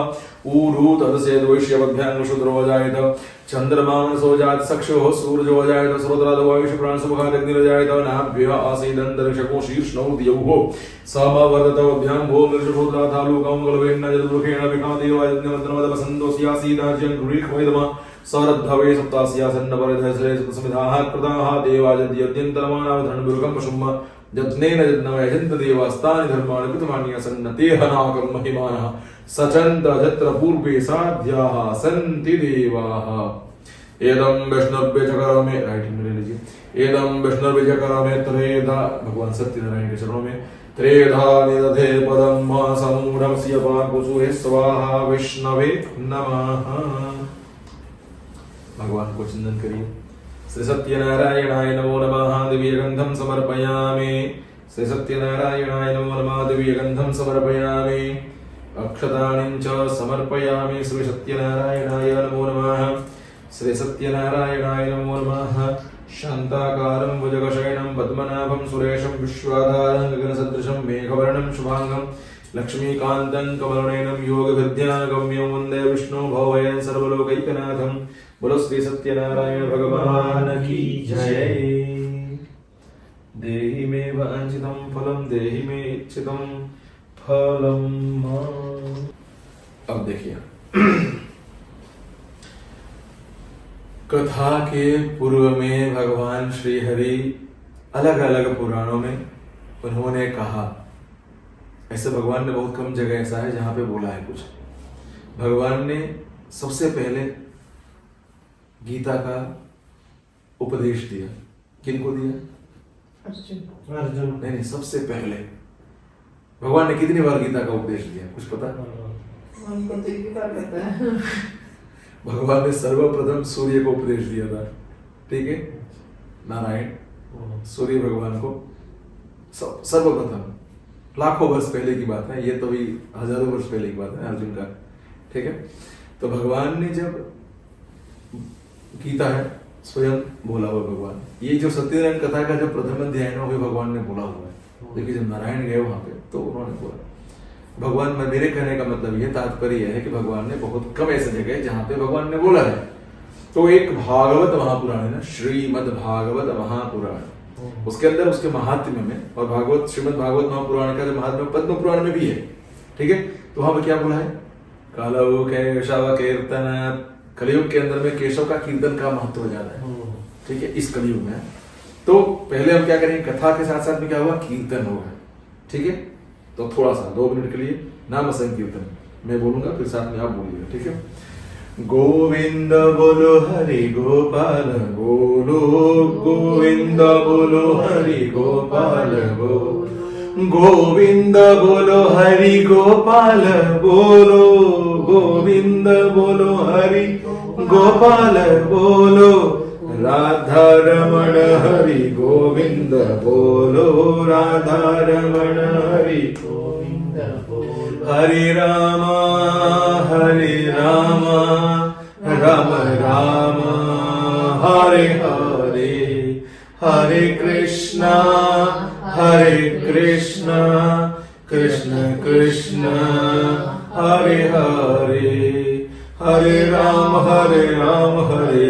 ऊरु तदस्य द्वैष्यवद्भ्याङ्गुशुद्रोजायत चन्द्रमानसो जात चक्षुः सूर्योजायत स्रोत्रादवायुष प्राणसमुखादग्निरजायत नाभ्यः आसीदन्तरिक्षको शीर्ष्णौ द्यौः समवर्ततोभ्यां भूमिर्षुभोद्राथालुकं जदुरुखेण विकादेवायज्ञमन्त्रमदपसन्दोऽस्यासीदाज्यं गृहीक्वैदमः सरद्धवे सप्तास्यासन्नपरिधसले समिधाः कृताः देवाजद्यद्यन्तरमानावधरणबुरुकं पशुम् यत्नेन यज्ञमयजन्त देवास्तानि धर्माणि कृतमान्यासन्न तेहनाकं महिमानः सचन्त यत्र पूर्वे साध्याः सन्ति देवाः। एदं वैष्णव्य में राइट में ले लीजिए। एदं वैष्णव्य त्रेधा भगवान सत्यनारायण के चरणों में त्रेधा निदधे पदं मा समूढस्य पाकुसुहे स्वाहा विष्णवे नमः। भगवान को चिंतन करिए। श्री सत्यनारायणाय नमो नमः। दिव्यगंधं समर्पयामि। श्री सत्यनारायणाय नमो नमः। दिव्यगंधं समर्पयामि। अक्षतानि च समर्पयामि। श्री सत्यनारायणाय नमो नमः। श्री सत्यनारायणाय नमो नमः। शान्ताकारं भुजगशयनं पद्मनाभं सुरेशं विश्वाधारं गगनसदृशं मेघवर्णं शुभांगं लक्ष्मीकान्तं कमलनयनं योगविद्यागम्यं वन्दे विष्णु भवभयं सर्वलोकैकनाथं। बोलो श्री सत्यनारायण भगवान की जय। देहि मे वांछितं फलं देहि मे इच्छितं फलम्। अब देखिए, कथा के पूर्व में भगवान श्री हरि अलग अलग पुराणों में उन्होंने कहा, ऐसे भगवान ने बहुत कम जगह ऐसा है जहां पे बोला है कुछ। भगवान ने सबसे पहले गीता का उपदेश दिया। किनको दिया? अर्जुन। नहीं, सबसे पहले भगवान ने कितनी बार गीता का उपदेश दिया, कुछ पता? हमको तो एक ही बार पता है। भगवान ने सर्वप्रथम सूर्य को उपदेश दिया था, ठीक है? नारायण सूर्य भगवान को सर्वप्रथम, लाखों वर्ष पहले की बात है, ये तो भी हजारों वर्ष पहले की बात है अर्जुन का, ठीक है? तो भगवान ने जब गीता है स्वयं बोला हुआ भगवान, ये जो सत्यनारायण कथा का जो प्रथम अध्याय है वो भी भगवान ने बोला हुआ है। देखिए जब नारायण गए वहां पे तो उन्होंने बोला। भगवान में मेरे कहने का मतलब ये तात्पर्य है कि भगवान ने बहुत कम ऐसे जगह जहां पे भगवान ने बोला है। तो एक भागवत महापुराण है ना, श्रीमद् भागवत महापुराण, उसके अंदर उसके महात्म्य में, और भागवत श्रीमद् भागवत महापुराण का जो महात्म्य पद्म पुराण में भी है, ठीक है? तो वहां पर क्या बोला है? कालौ केशव कीर्तन, कलयुग के अंदर में केशव का कीर्तन का महत्व ज्यादा है, ठीक है? इस कलयुग में तो पहले हम क्या करेंगे, कथा के साथ साथ में क्या होगा, कीर्तन होगा, ठीक है? तो थोड़ा सा 2 मिनट के लिए नाम संकीर्तन मैं बोलूंगा, फिर साथ में आप बोलिएगा, ठीक है? गोविंद बोलो हरि गोपाल बोलो, गोविंद बोलो हरि गोपाल बोलो, गोविंद बोलो हरि गोपाल बोलो, गोविंद बोलो हरि गोपाल बोलो, राधा रमण हरि गोविंद बोलो, राधा रमण हरि गोविंद बोलो, हरे राम राम राम हरे हरे, हरे कृष्णा कृष्ण कृष्ण हरे हरे, हरे राम हरे राम हरे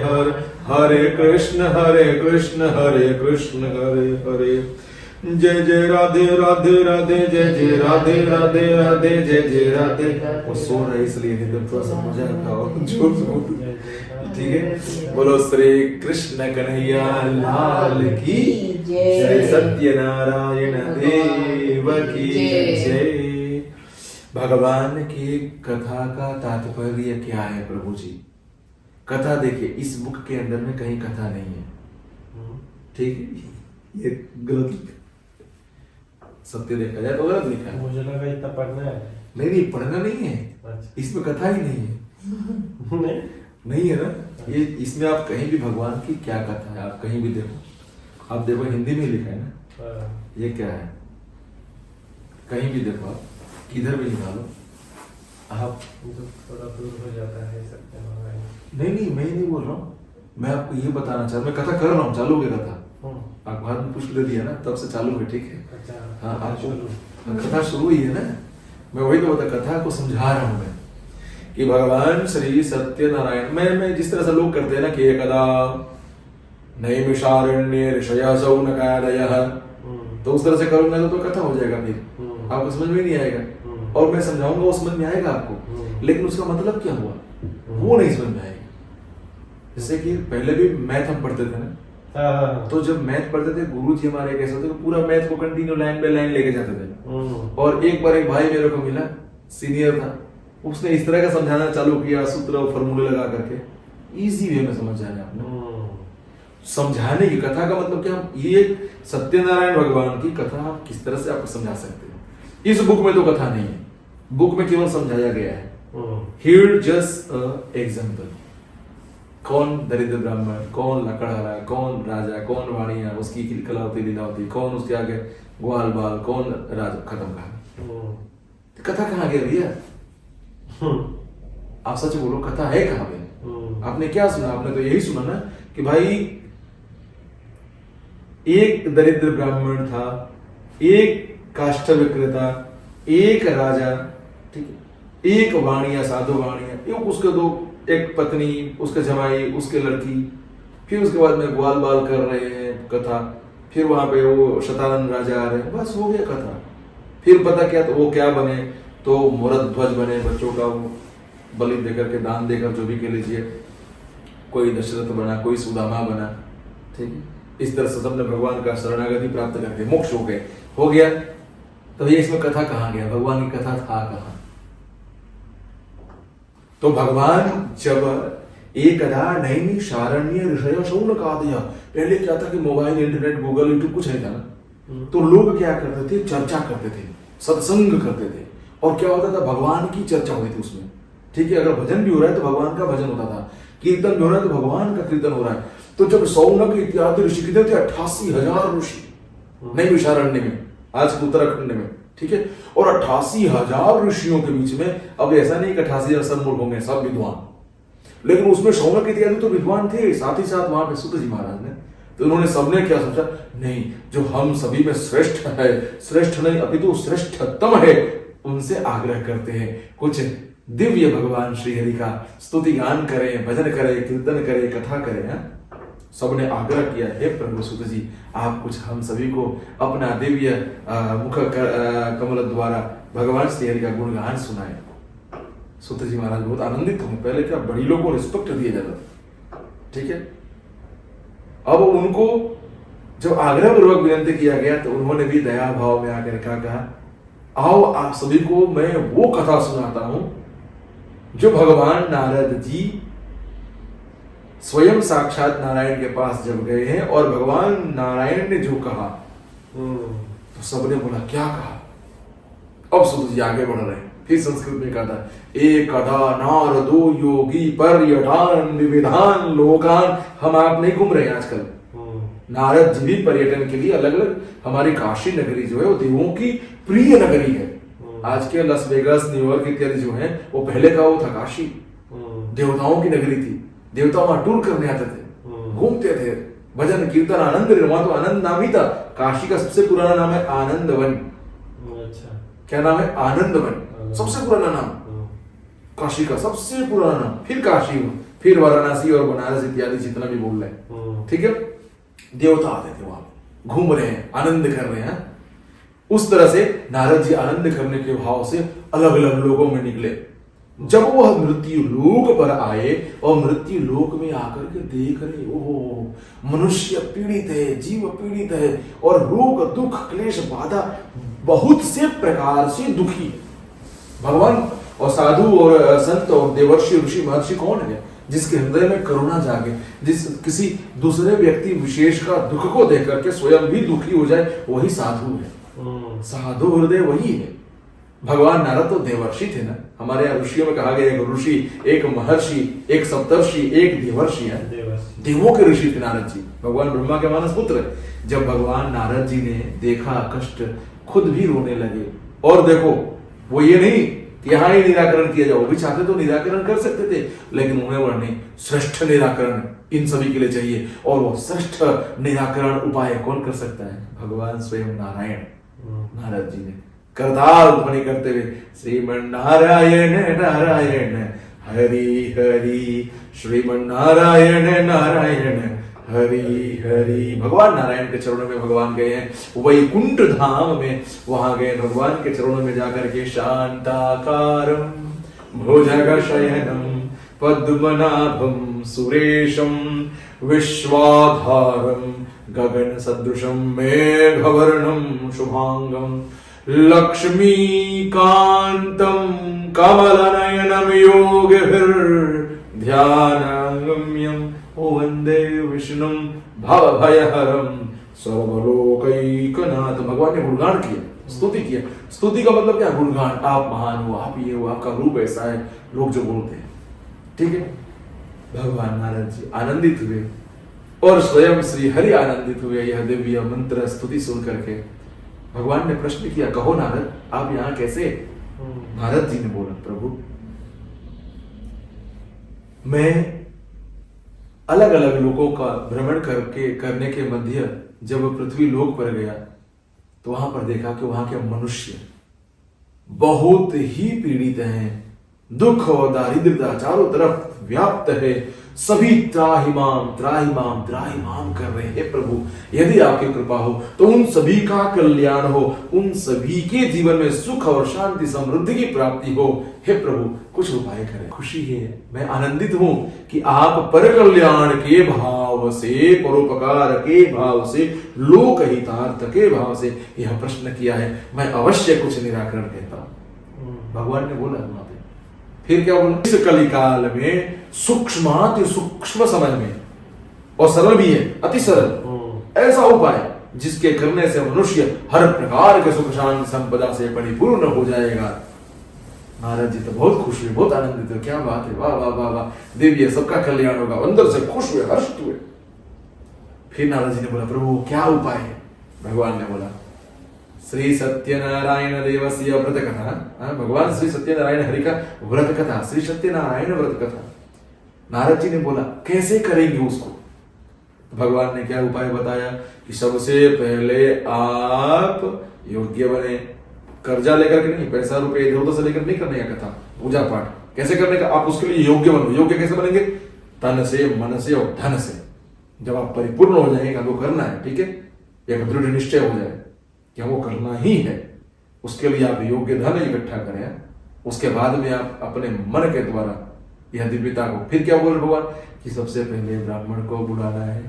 हरे, हरे कृष्ण हरे कृष्ण हरे हरे। जय जय राधे राधे राधे, जय जय राधे राधे राधे, जय जय राधे। वो सो रहा है इसलिए, नहीं तो थोड़ा सा मजा आता हो, ठीक है? बोलो श्री कृष्ण कन्हैया लाल की जय, श्री सत्यनारायण देव की जय। भगवान की कथा का तात्पर्य क्या है प्रभु जी? कथा देखिए, इस बुक के अंदर में कहीं कथा नहीं है, ठीक है? ये गलत, सत्य देखा जाए तो गलत लिखा है। मुझे लगा इतना पढ़ना है। नहीं पढ़ना नहीं है, अच्छा। इसमें कथा ही नहीं है। नहीं है ना ये, इसमें आप कहीं भी भगवान की क्या कथा है, आप कहीं भी देखो, आप देखो हिंदी में लिखा है ना, ये क्या है, कहीं भी देखो, आप किधर भी निकालो आप, थोड़ा दूर हो जाता है सत्यनारायण। नहीं मैं नहीं बोल रहा हूँ, मैं आपको ये बताना चाहता हूँ, मैं कथा कर रहा हूँ, चालू है कथा, आप बाद में पुष्प दे दिया ना, तब से चालू है, ठीक है? अच्छा, हाँ, आपको कथा शुरू हुई है ना, मैं वही तो बता, कथा को समझा रहा हूँ मैं कि भगवान श्री सत्यनारायण, मैं जिस तरह से लोग करते हैं ना कि एकदा नैमिषारण्ये ऋषयः शौनकादयः, तो उस तरह से करूंगा तो कथा हो जाएगा, फिर आपको समझ में नहीं आएगा, और मैं समझाऊंगा वो समझ में आएगा आपको, लेकिन उसका मतलब क्या हुआ वो नहीं समझ में आएगा। जैसे कि पहले भी मैथ हम पढ़ते थे ना, तो जब मैथ पढ़ते थे गुरु जी हमारे कैसे होते, पूरा मैथ को कंटिन्यू लाइन बाय लाइन लेके जाते थे। और एक बार एक भाई मेरे को मिला, सीनियर था, उसने इस तरह का समझाना चालू किया, सूत्र और फॉर्मूले लगा करके, इजी वे में समझ जाने आपने, समझाने की, कथा का मतलब क्या, ये सत्यनारायण भगवान की कथा आप किस तरह से आपको समझा सकते हो। इस बुक में तो कथा नहीं है, बुक में केवल समझाया गया है। हियर जस्ट एग्जाम्पल, कौन दरिद्र ब्राह्मण, कौन लकड़हारा, कौन राजा, कौन वाणिया, उसकी कलावती लीलावती, कौन उसके आगे ग्वाल बाल, कौन राजा, खत्म कहानी। कथा कहाँ गया भैया? आप सच बोलो, कथा है कहाँ पे? आपने क्या सुना? आपने तो यही सुना ना कि भाई एक दरिद्र ब्राह्मण था, एक काष्ठ विक्रेता, एक राजा, ठीक है, एक वाणिया, साधु वाणिया, एक उसके दो, एक पत्नी, उसके जमाई, उसके लड़की, फिर उसके बाद में ग्वाल बाल कर रहे हैं कथा, फिर वहां पे वो शतानंद राजा आ रहे हैं, बस हो गया कथा। फिर पता क्या, तो वो क्या बने, तो मुरद ध्वज बने, बच्चों का वो बलि देकर के, दान देकर, जो भी कह लीजिए, कोई दशरथ बना, कोई सुदामा बना, ठीक है। इस तरह से सबने भगवान का शरणागति प्राप्त करके मोक्ष हो गया। तो ये इसमें कथा कहाँ गया? भगवान की कथा था कहाँ? तो भगवान जब एकदा नैनी शारण्य ऋषय शौनकादय, पहले क्या था कि मोबाइल, इंटरनेट, गूगल, यूट्यूब कुछ नहीं था ना, तो लोग क्या करते थे, चर्चा करते थे, सत्संग करते थे, और क्या होता था, भगवान की चर्चा हुई थी उसमें, ठीक है। अगर भजन भी हो रहा है तो भगवान का भजन होता था, कीर्तन भी हो रहा है तो भगवान का कीर्तन हो रहा है। तो जब शौनक इत्यादि ऋषि, कितने थे? 88,000 ऋषि नैमिषारण्य में, आज के उत्तराखंड में, ठीक है। और 88,000 ऋषियों के बीच में, अब ऐसा नहीं कि 88,000 सब मूर्ख होंगे, सब विद्वान, लेकिन उसमें शौनक इत्यादि तो विद्वान थे, साथ ही साथ वहां पे सुत जी महाराज ने, तो उन्होंने सबने क्या सोचा, नहीं, जो हम सभी में श्रेष्ठ है, श्रेष्ठ नहीं अपितु श्रेष्ठतम है, उनसे आग्रह करते हैं कुछ दिव्य भगवान श्री हरि का स्तुति गान करें, भजन करें, कीर्तन करें, कथा करें। सबने आग्रह किया, हे प्रभु सुत जी, आप कुछ हम सभी को अपना दिव्य मुख कमल द्वारा भगवान श्री हरि का गुणगान सुनाए। सुत जी महाराज बहुत आनंदित हुए। पहले क्या, बड़ी लोगों को रिस्पेक्ट दिया जाता था, ठीक है। अब उनको जब आग्रह पूर्वक विनती किया गया तो उन्होंने भी दया भाव में आकर कहा, आओ आप सभी को मैं वो कथा सुनाता हूं जो भगवान नारद जी स्वयं साक्षात नारायण के पास जब गए हैं, और भगवान नारायण ने जो कहा, तो सबने बोला क्या कहा। अब सुत जी आगे बढ़ रहे हैं, फिर संस्कृत में कहा था, एकदा नारदो योगी पर्यटन विविधान लोकान। हम आप नहीं घूम रहे हैं आजकल, नारद जी भी पर्यटन के लिए अलग अलग, हमारी काशी नगरी जो है वो देवों की प्रिय नगरी है। आज के लस वेगास, न्यूयॉर्क इत्यादि जो है, वो पहले का वो था काशी, देवताओं की नगरी थी, देवता वहां टूर करने आते थे, घूमते थे, भजन कीर्तन आनंद, वहां तो आनंद नाम ही था। काशी का सबसे पुराना नाम है आनंद वन। अच्छा, क्या नाम है? आनंद वन, सबसे पुराना नाम काशी का, सबसे पुराना नाम। फिर काशी, फिर वाराणसी और बनारस इत्यादि जितना भी बोल रहे हैं, ठीक है। देवता आते थे वहां, घूम रहे हैं, आनंद कर रहे हैं। उस तरह से नारद जी आनंद करने के भाव से अलग अलग लोगों में निकले। जब वह मृत्यु लोक पर आए और मृत्यु लोक में आकर के देख रहे, ओह मनुष्य पीड़ित है, जीव पीड़ित है, और रोग दुख क्लेश बाधा बहुत से प्रकार से दुखी है। भगवान और साधु और संत और देवर्षि ऋषि महर्षि कौन है? जिसके हृदय में करुणा जागे, जिस किसी दूसरे व्यक्ति विशेष का दुख को देख करके स्वयं भी दुखी हो जाए, वही साधु है। साधु हृदय वही है। भगवान नारद तो देवर्षि थे ना, हमारे यहाँ ऋषियों में कहा गया, एक ऋषि, एक महर्षि, एक सप्तर्षि, एक देवर्षि है। देवों के ऋषि थे नारद जी, भगवान ब्रह्मा के मानस पुत्र। जब भगवान नारद जी ने देखा कष्ट, खुद भी रोने लगे। और देखो, वो ये नहीं कि यहाँ ही निराकरण किया जाओ, वो भी चाहते तो निराकरण कर सकते थे, लेकिन उन्हें बोला नहीं, श्रेष्ठ निराकरण इन सभी के लिए चाहिए। और वो श्रेष्ठ निराकरण उपाय कौन कर सकता है? भगवान स्वयं नारायण। नारद जी ने करताल ध्वनि करते हुए, श्रीमन नारायण नारायण हरि हरि, श्रीमन नारायण नारायण हरि हरि। भगवान नारायण के चरणों में भगवान गए हैं, वैकुंठ धाम में, वहां गए भगवान के चरणों में जाकर के। शांताकारं भुजगशयनं पद्मनाभं सुरेशं विश्वाधारं गगन सदृशं मेघवर्णं शुभांगं लक्ष्मीकान्तं कमलनयनं योगिभिर्ध्यानगम्यं वन्दे विष्णुं भव भयहरम सर्वलोकैकनाथ। भगवान ने गुणगान किया, स्तुति किया। स्तुति का मतलब क्या? गुणगान। आप महान हो, आप ये हो, आपका रूप ऐसा है, लोग जो बोलते हैं। ठीक है, भगवान नारद जी आनंदित हुए और स्वयं श्री हरि आनंदित हुए यह दिव्य मंत्र स्तुति सुन करके। भगवान ने प्रश्न किया, कहो नारद, आप यहाँ कैसे? नारद जी ने बोला, प्रभु मैं अलग अलग लोगों का भ्रमण करने के मध्य जब पृथ्वी लोक पर गया तो वहां पर देखा कि वहां के मनुष्य बहुत ही पीड़ित हैं, दुख और दारिद्रता चारों तरफ व्याप्त है, सभी त्राहिमाम त्राहिमाम त्राहिमाम कर रहे हैं। प्रभु यदि आपकी कृपा हो तो उन सभी का कल्याण हो, उन सभी के जीवन में सुख और शांति समृद्धि की प्राप्ति हो। हे प्रभु कुछ उपाय करें। खुशी है, मैं आनंदित हूं कि आप पर कल्याण के भाव से, परोपकार के भाव से, लोक हितार्थ के भाव से यह प्रश्न किया है, मैं अवश्य कुछ निराकरण कहता हूं। भगवान ने बोला वहां पे, फिर क्या बोला? इस कलिकाल में सूक्ष्माति सूक्ष्म समय में, और सरल भी है, अति सरल ऐसा उपाय जिसके करने से मनुष्य हर प्रकार के सुख शांति संपदा से परिपूर्ण हो जाएगा। नारद जी तो बहुत खुश हुए, बहुत आनंदित हुए, क्या बात है, वाह वाह वाह वाह, दिव्य, सबका कल्याण होगा। अंदर से खुश हुए, हर्षित हुए। फिर नारद जी ने बोला, प्रभु क्या उपाय है? भगवान ने बोला, श्री सत्यनारायण देवस्य व्रत कथा। भगवान श्री सत्यनारायण हरि का व्रत कथा, श्री सत्यनारायण व्रत कथा। नारद जी ने बोला, कैसे करेंगे उसको? भगवान ने क्या उपाय बताया कि सबसे पहले आप योग्य बने, कर्जा लेकर के नहीं, पैसा रुपए इधर उधर से लेकर नहीं करने का कथा, पूजा पाठ कैसे करने का, आप उसके लिए योग्य बनो। योग्य कैसे बनेंगे? तन से, मन से और धन से। जब आप परिपूर्ण हो जाएंगे, वो करना है, ठीक है, एक दृढ़ निश्चय हो जाए कि हमको करना ही है, उसके लिए आप योग्य धन इकट्ठा करें। उसके बाद में आप अपने मन के द्वारा यह दिव्यता को, फिर क्या बोल भगवान कि सबसे पहले ब्राह्मण को बुलाना है,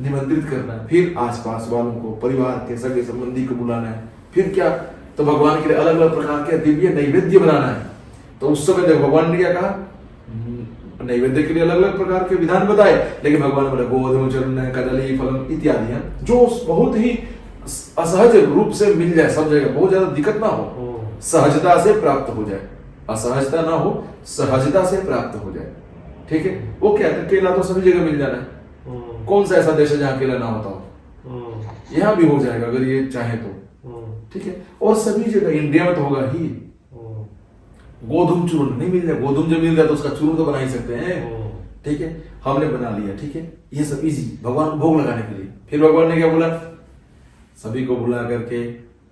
निमंत्रित करना है, फिर आसपास वालों को, परिवार के सगे संबंधी को बुलाना है, फिर क्या, तो भगवान के लिए अलग अलग प्रकार के दिव्य नैवेद्य बनाना है। तो उस समय देखो भगवान ने क्या कहा, नैवेद्य के लिए अलग अलग प्रकार के विधान बताए, लेकिन भगवान ने बोला गोधूम चूर्ण कदली फलम इत्यादि, जो बहुत ही असहज रूप से मिल जाए सब जगह, बहुत ज्यादा दिक्कत ना हो, सहजता से प्राप्त हो जाए, असहजता ना हो, सहजता से प्राप्त हो जाए। ठीक है, वो क्या है, केला तो सभी जगह मिल जाना है, कौन सा ऐसा देश है जहाँ केला ना होता हो? यहाँ भी हो जाएगा अगर ये चाहे तो। ठीक है, और सभी जगह इंडिया में तो होगा ही। गोधूम चूर्ण नहीं मिल जाए, गोधूम जब मिल जाए तो उसका चूर्ण तो बना ही सकते हैं। ठीक है, हमने बना लिया। ठीक है, ये सब इजी, भगवान को भोग लगाने के लिए। फिर भगवान ने क्या बोला, सभी को बुला करके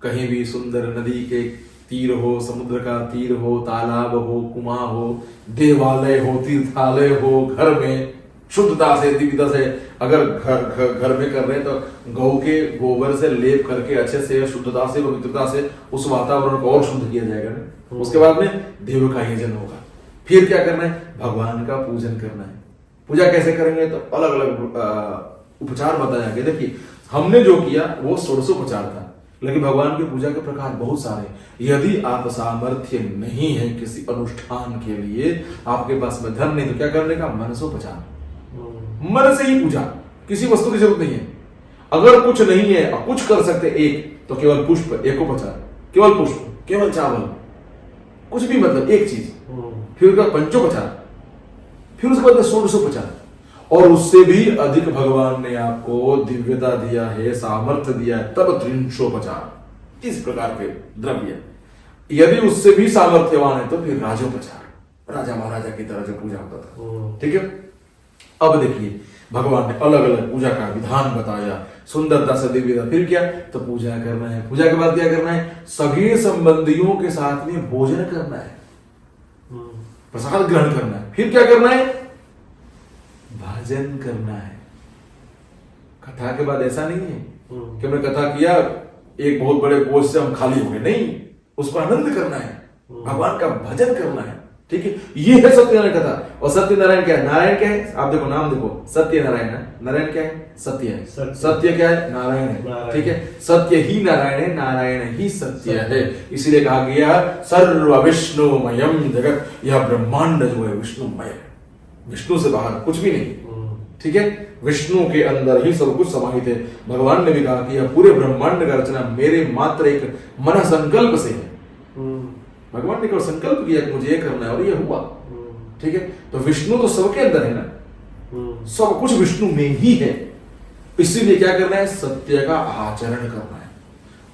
कहीं भी सुंदर नदी के तीर हो, समुद्र का तीर हो, तालाब हो, कुआं हो, देवालय हो, तीर्थालय हो, घर में शुद्धता से, दिव्यता से, अगर घर में कर रहे हैं तो गौ के गोबर से लेप करके अच्छे से शुद्धता से, पवित्रता से उस वातावरण को और शुद्ध किया जाएगा। उसके बाद में देव का यजन होगा। फिर क्या करना है, भगवान का पूजन करना है। पूजा कैसे करेंगे, तो अलग अलग उपचार बताया गया। देखिए हमने जो किया वो 16उपचार था, लेकिन भगवान की पूजा के प्रकार बहुत सारे। यदि आप सामर्थ्य नहीं है किसी अनुष्ठान के लिए, आपके पास में धन नहीं, तो क्या करने का, मनसोपचार, मन से ही पूजा, किसी वस्तु की जरूरत नहीं है। अगर कुछ नहीं है और कुछ कर सकते एक, तो केवल पुष्प, एकोपचार, केवल पुष्प, केवल चावल, कुछ भी, मतलब एक चीज। फिर उसका पंचोपचार, फिर उसके बाद 16उपचार, और उससे भी अधिक भगवान ने आपको दिव्यता दिया है, सामर्थ्य दिया है, तब 300उपचार, इस प्रकार के द्रव्य। यदि उससे भी सामर्थ्यवान है तो फिर राजोपचार, राजा महाराजा की तरह जो पूजा होता था। ठीक है, अब देखिए भगवान ने अलग अलग पूजा का विधान बताया, सुंदरता से दिव्यता। फिर क्या, तो पूजा करना है। पूजा के बाद क्या करना है, सभी संबंधियों के साथ में भोजन करना है, प्रसाद ग्रहण करना है। फिर क्या करना है, भजन करना है। कथा के बाद ऐसा नहीं है कि हमने कथा किया, एक बहुत बड़े बोझ से हम खाली हो गए, नहीं, उसको आनंद करना है, भगवान का भजन करना है। ठीक है, ये है सत्यनारायण कथा। और सत्यनारायण क्या है, नारायण क्या है, आप देखो नाम देखो, सत्यनारायण है। नारायण क्या है, सत्य है। सत्य क्या है, नारायण है। ठीक है, सत्य ही नारायण है, नारायण ही सत्य है। इसीलिए कहा गया सर्व विष्णुमयम जगत, यह ब्रह्मांड जो है विष्णुमय है, विष्णु से बाहर कुछ भी नहीं। ठीक है, विष्णु के अंदर ही सब कुछ समाहित है। भगवान ने भी कहा कि यह पूरे ब्रह्मांड का रचना मेरे मात्र एक मन संकल्प से है। भगवान ने केवल संकल्प किया कि मुझे ये करना है और ये हुआ। ठीक है, तो विष्णु तो सबके अंदर है ना, सब कुछ विष्णु में ही है। इसीलिए क्या करना है, सत्य का आचरण करना है,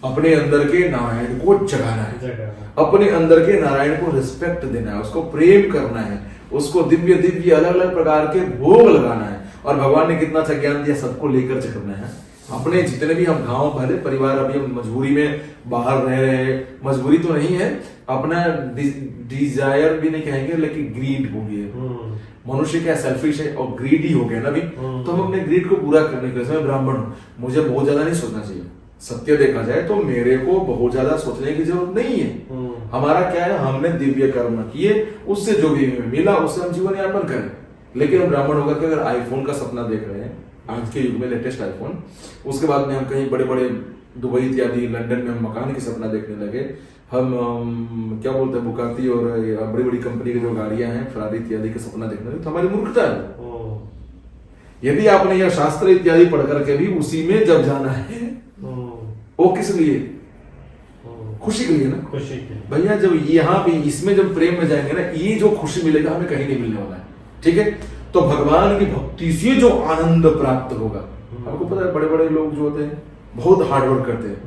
अपने अंदर के नारायण को जगाना है, अपने अंदर के नारायण को रिस्पेक्ट देना है, उसको प्रेम करना है, उसको दिव्य दिव्य अलग अलग प्रकार के भोग लगाना है। और भगवान ने कितना अच्छा ज्ञान दिया, सबको लेकर चलना है। अपने जितने भी हम गांव भले परिवार, अभी हम मजबूरी में बाहर रह रहे हैं, मजबूरी तो नहीं है, अपना डिजायर भी नहीं कहेंगे लेकिन ग्रीड हो गया, मनुष्य क्या सेल्फिश है और ग्रीडी हो गया ना भी, तो हम अपने ग्रीड को पूरा करने के लिए, मैं ब्राह्मण हूं, मुझे बहुत ज्यादा नहीं सोचना चाहिए। सत्य देखा जाए तो मेरे को बहुत ज्यादा सोचने की जरूरत नहीं है। हमारा क्या है, हमने दिव्य कर्म किए, उससे जो भी मिला उससे हम जीवन यापन करें। लेकिन हम ब्राह्मण होकर के अगर आईफोन का सपना देख रहे हैं, आज के युग में लेटेस्ट आईफोन, उसके बाद में हम कहीं बड़े बड़े दुबई इत्यादि लंदन में हम मकान की सपना देखने लगे, हम क्या बोलते हैं बुकाती और बड़ी बड़ी कंपनी की जो गाड़ियां हैं फरारी इत्यादि के सपना देखने लगे, तो हमारी मूर्खता है। यदि आपने यह शास्त्र इत्यादि पढ़ करके भी उसी में जब जाना है, वो किस लिए, खुशी के लिए ना, खुशी के लिए। भैया जब यहाँ भी इसमें जब प्रेम में जाएंगे ना, ये जो खुशी मिलेगा हमें कहीं नहीं मिलने वाला है। ठीक है, तो भगवान की भक्ति से जो आनंद प्राप्त होगा, आपको पता है बड़े बड़े लोग जो होते हैं बहुत हार्ड वर्क करते हैं,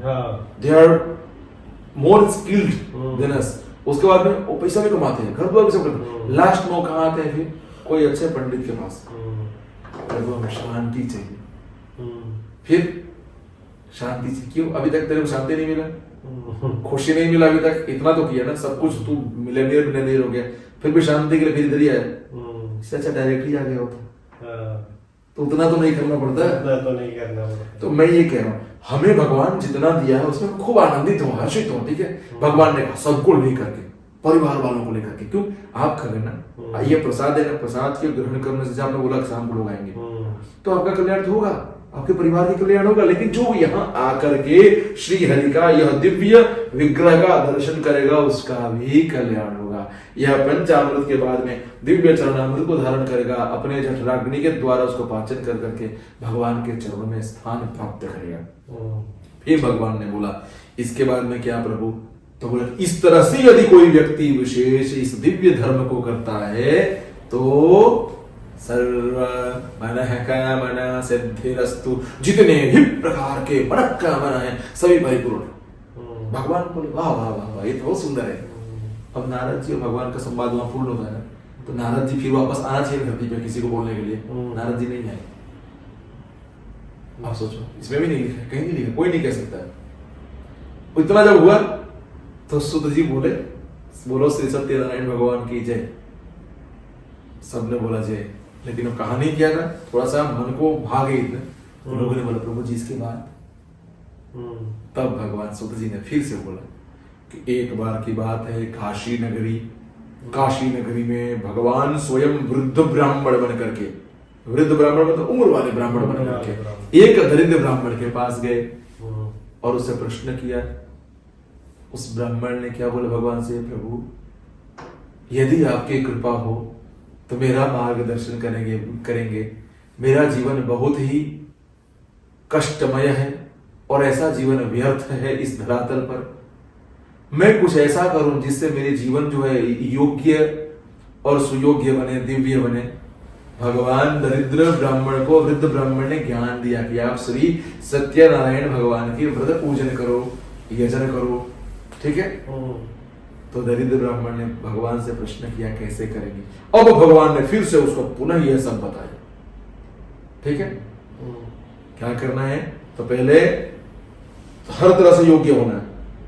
they are more skilled than us, उसके बाद में वो पैसा भी कमाते हैं, घर द्वार भी सब करते हैं, लास्ट में कहाँ आते हैं, फिर कोई अच्छे पंडित के पास, हमें शांति चाहिए। फिर शांति चाहिए, क्यों अभी तक तेरे को शांति नहीं मिला, खुशी नहीं मिला अभी तक, इतना तो किया ना, सब कुछ तू मिलेनियर हो गया, फिर भी शांति के लिए फिर इधर ही आया, इससे अच्छा डायरेक्टली आ गया होता, तो उतना तो नहीं करना पड़ता। तो मैं ये कह रहा हूँ, हमें भगवान जितना दिया है उसमें खूब आनंदित हो, हर्षित हो। ठीक है, भगवान ने कहा सबको लेकर के, परिवार वालों को लेकर के, क्यों आप खा लेना, ये प्रसाद है ना, प्रसाद के ग्रहण करने से आपने बोला शाम को लोग आएंगे, तो आपका कल्याण तो होगा, आपके परिवार की कल्याण होगा। लेकिन जो यहाँ आकर के श्री हरि का यह दिव्य विग्रह का दर्शन करेगा उसका भी कल्याण होगा। यह पंचामृत के बाद में दिव्य चरणामृत को धारण करेगा, अपने जठराग्नि के द्वारा उसको पाचन कर करके भगवान के चरणों में स्थान प्राप्त करेगा। फिर भगवान ने बोला इसके बाद में क्या प्रभु, तो बोला इस तरह से यदि कोई व्यक्ति विशेष इस दिव्य धर्म को करता है तो सर्व मनः कामना सिद्धिरस्तु, जितने भी प्रकार के मनोकामना है सभी परिपूर्ण। भगवान बोले वाह वाह वाह वाह, ये तो बहुत सुंदर है। अब नारद जी और भगवान का संवाद वहां पूर्ण होता है ना, तो नारद जी फिर वापस आना चाहिए धरती पे किसी को बोलने के लिए, नारद जी नहीं आए। आप सोचो, इसमें भी नहीं लिखा है, कहीं नहीं लिखा, कोई नहीं कह सकता है। इतना जब हुआ तो सुत जी बोले बोलो श्री सत्यनारायण भगवान की जय, सबने बोला जय। लेकिन अब कहानी क्या था, थोड़ा सा मन को भाग गई थी, तो लोगों ने बोला प्रभु जी इसके बाद, तब भगवान सुत जी ने फिर से बोला कि एक बार की बात है, काशी नगरी में भगवान स्वयं वृद्ध ब्राह्मण बन करके, वृद्ध ब्राह्मण मतलब उम्र वाले ब्राह्मण बन करके एक दरिद्र ब्राह्मण के पास गए और उससे प्रश्न किया। उस ब्राह्मण ने क्या बोला भगवान से, प्रभु यदि आपकी कृपा हो तो मेरा मार्गदर्शन करेंगे। मेरा जीवन बहुत ही कष्टमय है और ऐसा जीवन व्यर्थ है इस धरातल पर। मैं कुछ ऐसा करूं जिससे मेरे जीवन जो है योग्य और सुयोग्य बने, दिव्य बने। भगवान दरिद्र ब्राह्मण को वृद्ध ब्राह्मण ने ज्ञान दिया कि आप श्री सत्यनारायण भगवान की व्रत पूजन करो, यजन करो। ठीक है, तो दरिद्र ब्राह्मण ने भगवान से प्रश्न किया कैसे करेंगे। अब भगवान ने फिर से उसको पुनः यह सब बताया। ठीक है, क्या करना है, तो पहले हर तरह से योग्य होना है,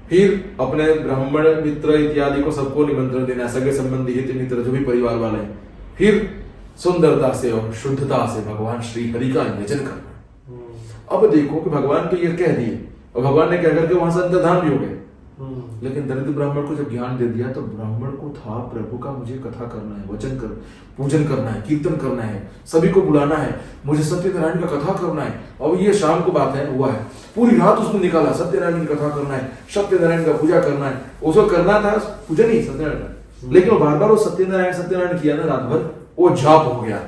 फिर अपने ब्राह्मण मित्र इत्यादि को सबको निमंत्रण देना है, सगे संबंधी हित मित्र जो भी परिवार वाले हैं, फिर सुंदरता से और शुद्धता से भगवान श्री हरि का यजन करना। अब देखो कि भगवान तो ये कह दिए और भगवान ने कह करके वहां से अंतर्धान भी हो गए। लेकिन दरिद्र ब्राह्मण को जब ज्ञान दे दिया तो ब्राह्मण को था प्रभु का मुझे कथा करना है, वचन कर पूजन करना है, कीर्तन करना है, सभी को बुलाना है, मुझे सत्यनारायण का कथा करना है। और ये शाम को बात है, हुआ है, पूरी रात उसने निकाला, सत्यनारायण की कथा करना है, सत्यनारायण का पूजा करना है। उसको करना था पूजा नहीं सत्यनारायण का, लेकिन वो बार बार वो सत्यनारायण किया ना रात भर, वो जाप हो गया।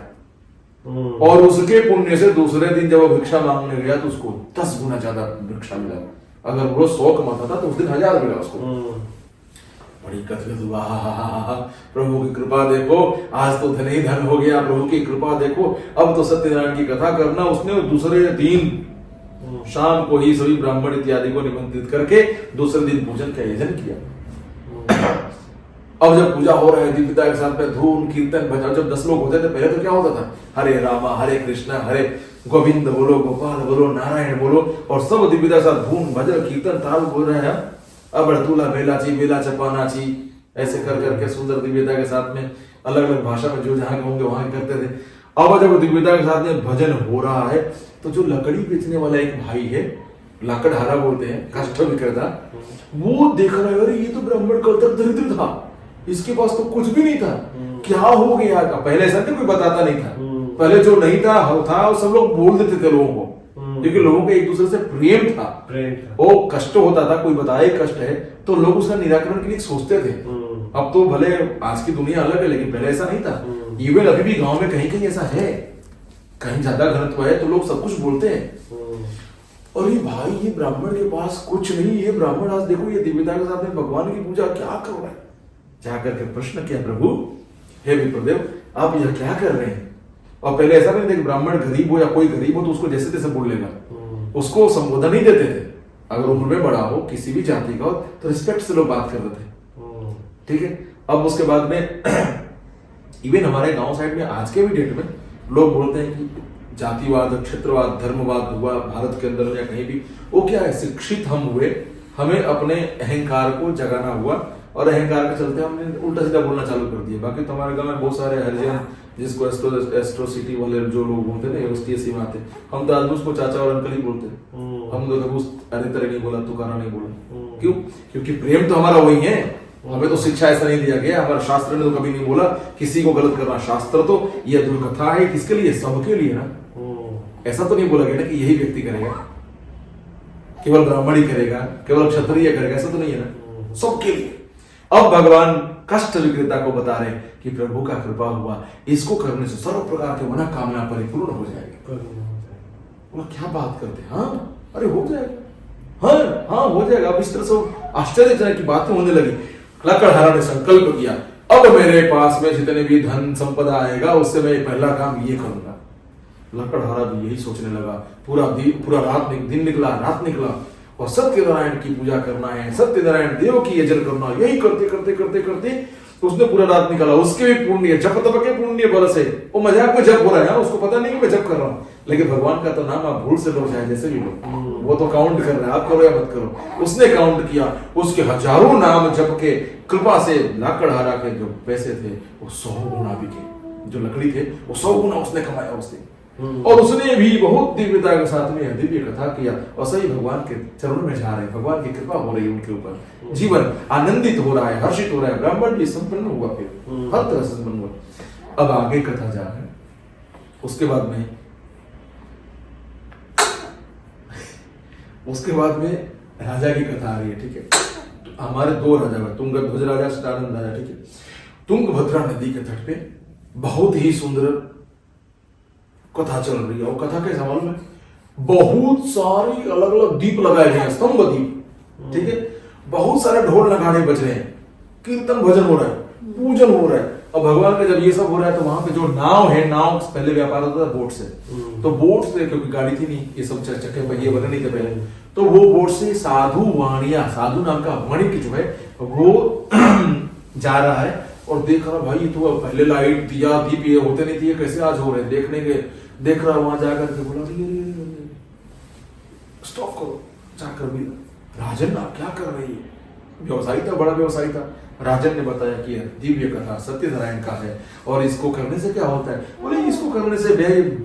और उसके पुण्य से दूसरे दिन जब वो भिक्षा मांगने गया तो उसको 10 गुना ज्यादा भिक्षा मिला। अगर वो 100 कमाता था तो उस दिन 1000 मिला उसको। बड़ी कसरत हुआ, प्रभु की कृपा देखो, आज तो धन ही धन हो गया, प्रभु की कृपा देखो। अब तो सत्यनारायण की कथा करना। उसने दूसरे दिन शाम को ही सभी ब्राह्मण इत्यादि को निमंत्रित करके दूसरे दिन पूजन का आयोजन किया। अब जब पूजा हो रहा है दिव्यता के साथ में धूम कीर्तन भजन, जब 10 लोग होते थे पहले तो क्या होता था, हरे रामा हरे कृष्णा हरे गोविंद बोलो, गोपाल बोलो, नारायण बोलो, और सब दिव्यता के साथ धूम भजन कीर्तन ताल बोल रहे हैं। अब अड़तूला बेलाची बेला चपानाची ऐसे कर करके सुंदर दिव्यता के साथ में अलग अलग भाषा में जो जहां के होंगे वहां करते थे। अब जब दिव्यता के साथ में भजन हो रहा है तो जो लकड़ी बेचने वाला एक भाई है, लाकड़हारा बोलते हैं, काष्ठ विक्रेता, वो देख रहा है अरे ये तो ब्राह्मण कल तक दरिद्र था, इसके पास तो कुछ भी नहीं था, क्या हो गया। पहले ऐसा कोई बताता नहीं था, पहले जो नहीं था वो सब लोग बोल देते थे लोगों को, क्योंकि लोगों के एक दूसरे से प्रेम था। वो कष्ट होता था, कोई बताए कष्ट है तो लोग उसका निराकरण के लिए सोचते थे। अब तो भले आज की दुनिया अलग है लेकिन पहले ऐसा नहीं था। इवन अभी भी गांव में कहीं कहीं ऐसा है, कहीं ज्यादा घनत्व है तो लोग सब कुछ बोलते हैं। और ये भाई ये ब्राह्मण के पास कुछ नहीं, ये ब्राह्मण आज देखो ये दिव्यता के साथ में भगवान की पूजा क्या कर रहा है। जाकर के प्रश्न किया, प्रभु हे विप्रदेव आप यह क्या कर रहे हैं। और पहले ऐसा नहीं था कि ब्राह्मण गरीब हो या कोई गरीब हो तो उसको जैसे तैसे बोल लेगा, उसको संबोधन नहीं देते थे। अगर उम्र में बड़ा हो किसी भी जाति का हो तो रिस्पेक्ट से लोग बात करते थे, ठीक है। अब उसके बाद में इवन हमारे गांव साइड में आज के भी डेट में लोग बोलते हैं कि जातिवाद क्षेत्रवाद धर्मवाद हुआ भारत के अंदर या कहीं भी, वो क्या है, शिक्षित हम हुए, हमें अपने अहंकार को जगाना हुआ और अहंकार के चलते हमने उल्टा सीधा बोलना चालू कर दिया। बाकी तो हमारे गांव में बहुत सारे हरिजन जिसको एस्ट्रोसिटी वाले जो लोग बोलते हैं ना, आते, हम तो आदमी उसको चाचा और अंकल ही बोलते हैं। हम तो कभी अरे तरह नहीं बोला, तुकारा नहीं बोला। क्यों? क्योंकि प्रेम तो हमारा वही है। हमें तो शिक्षा ऐसा नहीं दिया गया, हमारा शास्त्र ने तो कभी नहीं बोला किसी को गलत करना। शास्त्र तो यह दुर्कथा है, किसके लिए, सबके लिए ना। ऐसा तो नहीं बोला गया ना कि यही व्यक्ति करेगा, केवल ब्राह्मण ही करेगा, केवल क्षत्रिय करेगा, ऐसा तो नहीं है ना, सबके लिए। अब भगवान कष्ट विक्रेता को बता रहे कि प्रभु का कृपा हुआ, इसको करने से सर्व प्रकार के मनोकामना परिपूर्ण हो जाएगी। बोला क्या बात करते हैं, हाँ अरे हो जाएगा, हाँ हो जाएगा। अब इस तरह से आश्चर्यजनक की बातें होने लगी। लकड़हारा ने संकल्प किया, अब मेरे पास में जितने भी धन संपदा आएगा उससे मैं पहला काम ये करूंगा। लकड़हारा भी यही सोचने लगा। पूरा रात दिन निकला, रात निकला और सत्यनारायण की पूजा करना है, सत्यनारायण देव की यजन करना, यही करते करते करते करते उसने पूरा रात निकाला। उसके भी पुण्य, जप तप के पुण्य बरस है। वो मजाक में जप हो रहा है, उसको पता नहीं कि मैं जप कर रहा हूँ, लेकिन भगवान का तो नाम आप भूल से लो जाए जैसे भी लो, वो तो काउंट कर रहा है, आप करो या मत करो। उसने काउंट किया, उसके हजारों नाम जप के कृपा से लाकड़हारा के जो पैसे थे वो 100 गुना बिके। जो लकड़ी थे वो 100 गुना उसने कमाया उसने। और उसने भी बहुत दिव्यता के साथ में दिव्य कथा किया और सही भगवान के चरणों में जा रहे हैं। भगवान की कृपा हो रही है उनके ऊपर, जीवन आनंदित हो रहा है, हर्षित हो रहा है। ब्राह्मण भी संपन्न हुआ, फिर हर तरह से संपन्न हुआ। अब आगे कथा जा रहा है। उसके बाद में राजा की कथा आ रही है, ठीक है। तो हमारे 2 राजा हुए, तुंगध्वज राजा, सटानंद राजा, ठीक है। तुंगभद्रा नदी के तट पे बहुत ही सुंदर कथा चल रही है। और कथा के सवाल में बहुत सारी अलग अलग दीप लगाए गए हैं, स्तंभ दीप, ठीक है। बहुत सारे ढोल नगाड़े बज रहे हैं, कीर्तन भजन हो रहा है, पूजन हो रहा है। और भगवान का जब ये सब हो रहा है तो वहां पे जो नाव है, नाव पहले व्यापार होता था बोट से, तो बोट से, क्योंकि गाड़ी थी नहीं, ये सब चक्के पहिए बने नहीं थे पहले, तो वो बोट से साधु वाणिया, साधु नाम का वणिक जो है वो जा रहा है और देख रहा भाई तो पहले लाइट दिया दीप ये होते नहीं थे, कैसे आज हो रहे हैं। देखने के देख रहा वहां जाकर के बोला स्टॉप करो, जाकर भी राजन आप क्या कर रही है। व्यवसायी था, बड़ा व्यवसायी था। राजन ने बताया कि दिव्य कथा सत्यनारायण का है और इसको करने से क्या होता है। बोले इसको करने से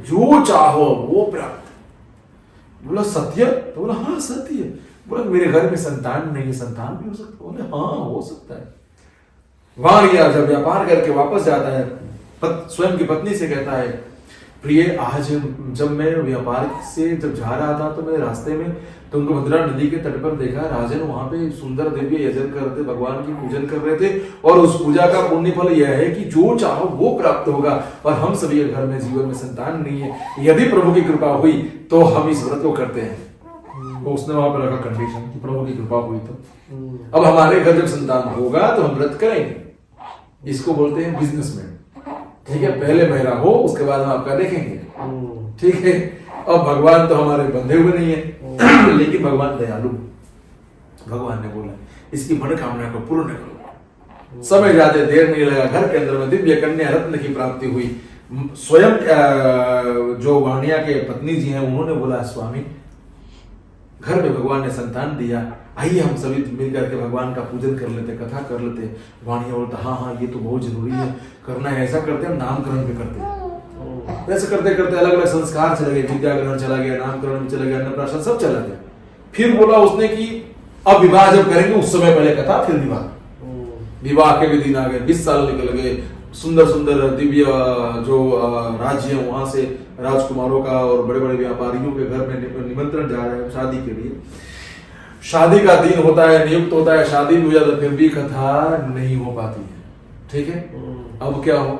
जो चाहो वो प्राप्त। बोला सत्य, तो बोला हाँ सत्य। बोला मेरे घर में संतान नहीं है, संतान भी हो सकता। बोले हाँ हो सकता है। वहां गया, जब व्यापार करके वापस जाता है, स्वयं की पत्नी से कहता है प्रिय, आज जब मैं व्यापार से जब जा रहा था तो मैं रास्ते में तुंगभद्रा नदी के तट पर देखा राजन वहां पे सुंदर दिव्य यजन करते भगवान की पूजन कर रहे थे। और उस पूजा का पुण्य फल यह है कि जो चाहो वो प्राप्त होगा। और हम सभी के घर में जीवन में संतान नहीं है, यदि प्रभु की कृपा हुई तो हम इस व्रत को करते हैं। तो उसने वहां पर रखा कंडीशन कि प्रभु की कृपा हुई तो अब हमारे घर जब संतान होगा तो हम व्रत करेंगे। इसको बोलते हैं बिजनेसमैन। ठीक है, पहले मेरा हो उसके बाद हम आपका देखेंगे। ठीक है, अब भगवान तो हमारे बंधे हुए नहीं है लेकिन भगवान दयालु। भगवान ने बोला इसकी मनोकामना को पूर्ण करो। समय ज्यादा देर नहीं लगा, घर के अंदर में दिव्य कन्या रत्न की प्राप्ति हुई। स्वयं जो वाणिया के पत्नी जी हैं उन्होंने बोला स्वामी घर में भगवान ने संतान दिया, आइए हम सभी मिलकर के भगवान का पूजन कर लेते, कथा कर लेते। वाणिया बोलता हाँ ये तो बहुत जरूरी है, करना है। ऐसा करते हम नामकरण भी करते हैं। ऐसे करते करते अलग अलग संस्कार चले गए, विद्या ग्रहण चला गया, नामकरण भी चला गया, अन्नप्राशन सब चला गया। फिर बोला उसने कि अब विवाह जब करेंगे उस समय पहले कथा फिर विवाह। विवाह के भी दिन आ गए, 20 साल निकल गए। सुंदर सुंदर दिव्य जो राज्य है वहां से राजकुमारों का और बड़े बड़े व्यापारियों के घर में निमंत्रण जा रहे हैं शादी के लिए। शादी का दिन होता है, नियुक्त होता है, शादी भी हो जाता है, फिर भी कथा नहीं हो पाती है। ठीक है, अब क्या हो?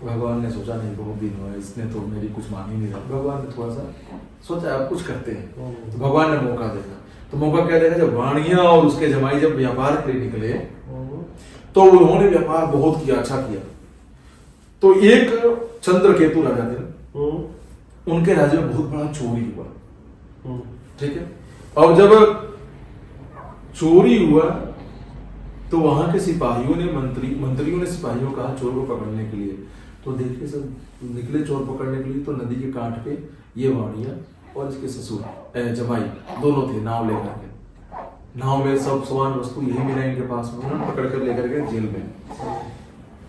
भगवान ने सोचा नहीं बहुत दिन हुआ, इसने तो मेरी कुछ मान ही नहीं रहा। भगवान ने थोड़ा सा सोचा अब कुछ करते हैं, तो भगवान ने मौका देखा। तो मौका क्या देखा, जब वाणिया और उसके जमाई जब व्यापार के लिए निकले तो उन्होंने व्यापार बहुत किया, अच्छा किया। तो एक चंद्रकेतु राजा थे, उनके राज्य में बहुत बड़ा चोरी हुआ। ठीक है, अब जब चोरी हुआ तो वहां के सिपाहियों ने मंत्रियों ने सिपाहियों को कहा चोर को पकड़ने के लिए। तो देखिए सब निकले चोर पकड़ने के लिए। तो नदी के कांठ पे ये वाणिया और इसके ससुर जमाई दोनों थे नाव लेकर के। नाव में सब सामान वस्तु यही मिला इनके पास में, उन्होंने पकड़ कर लेकर गए जेल में।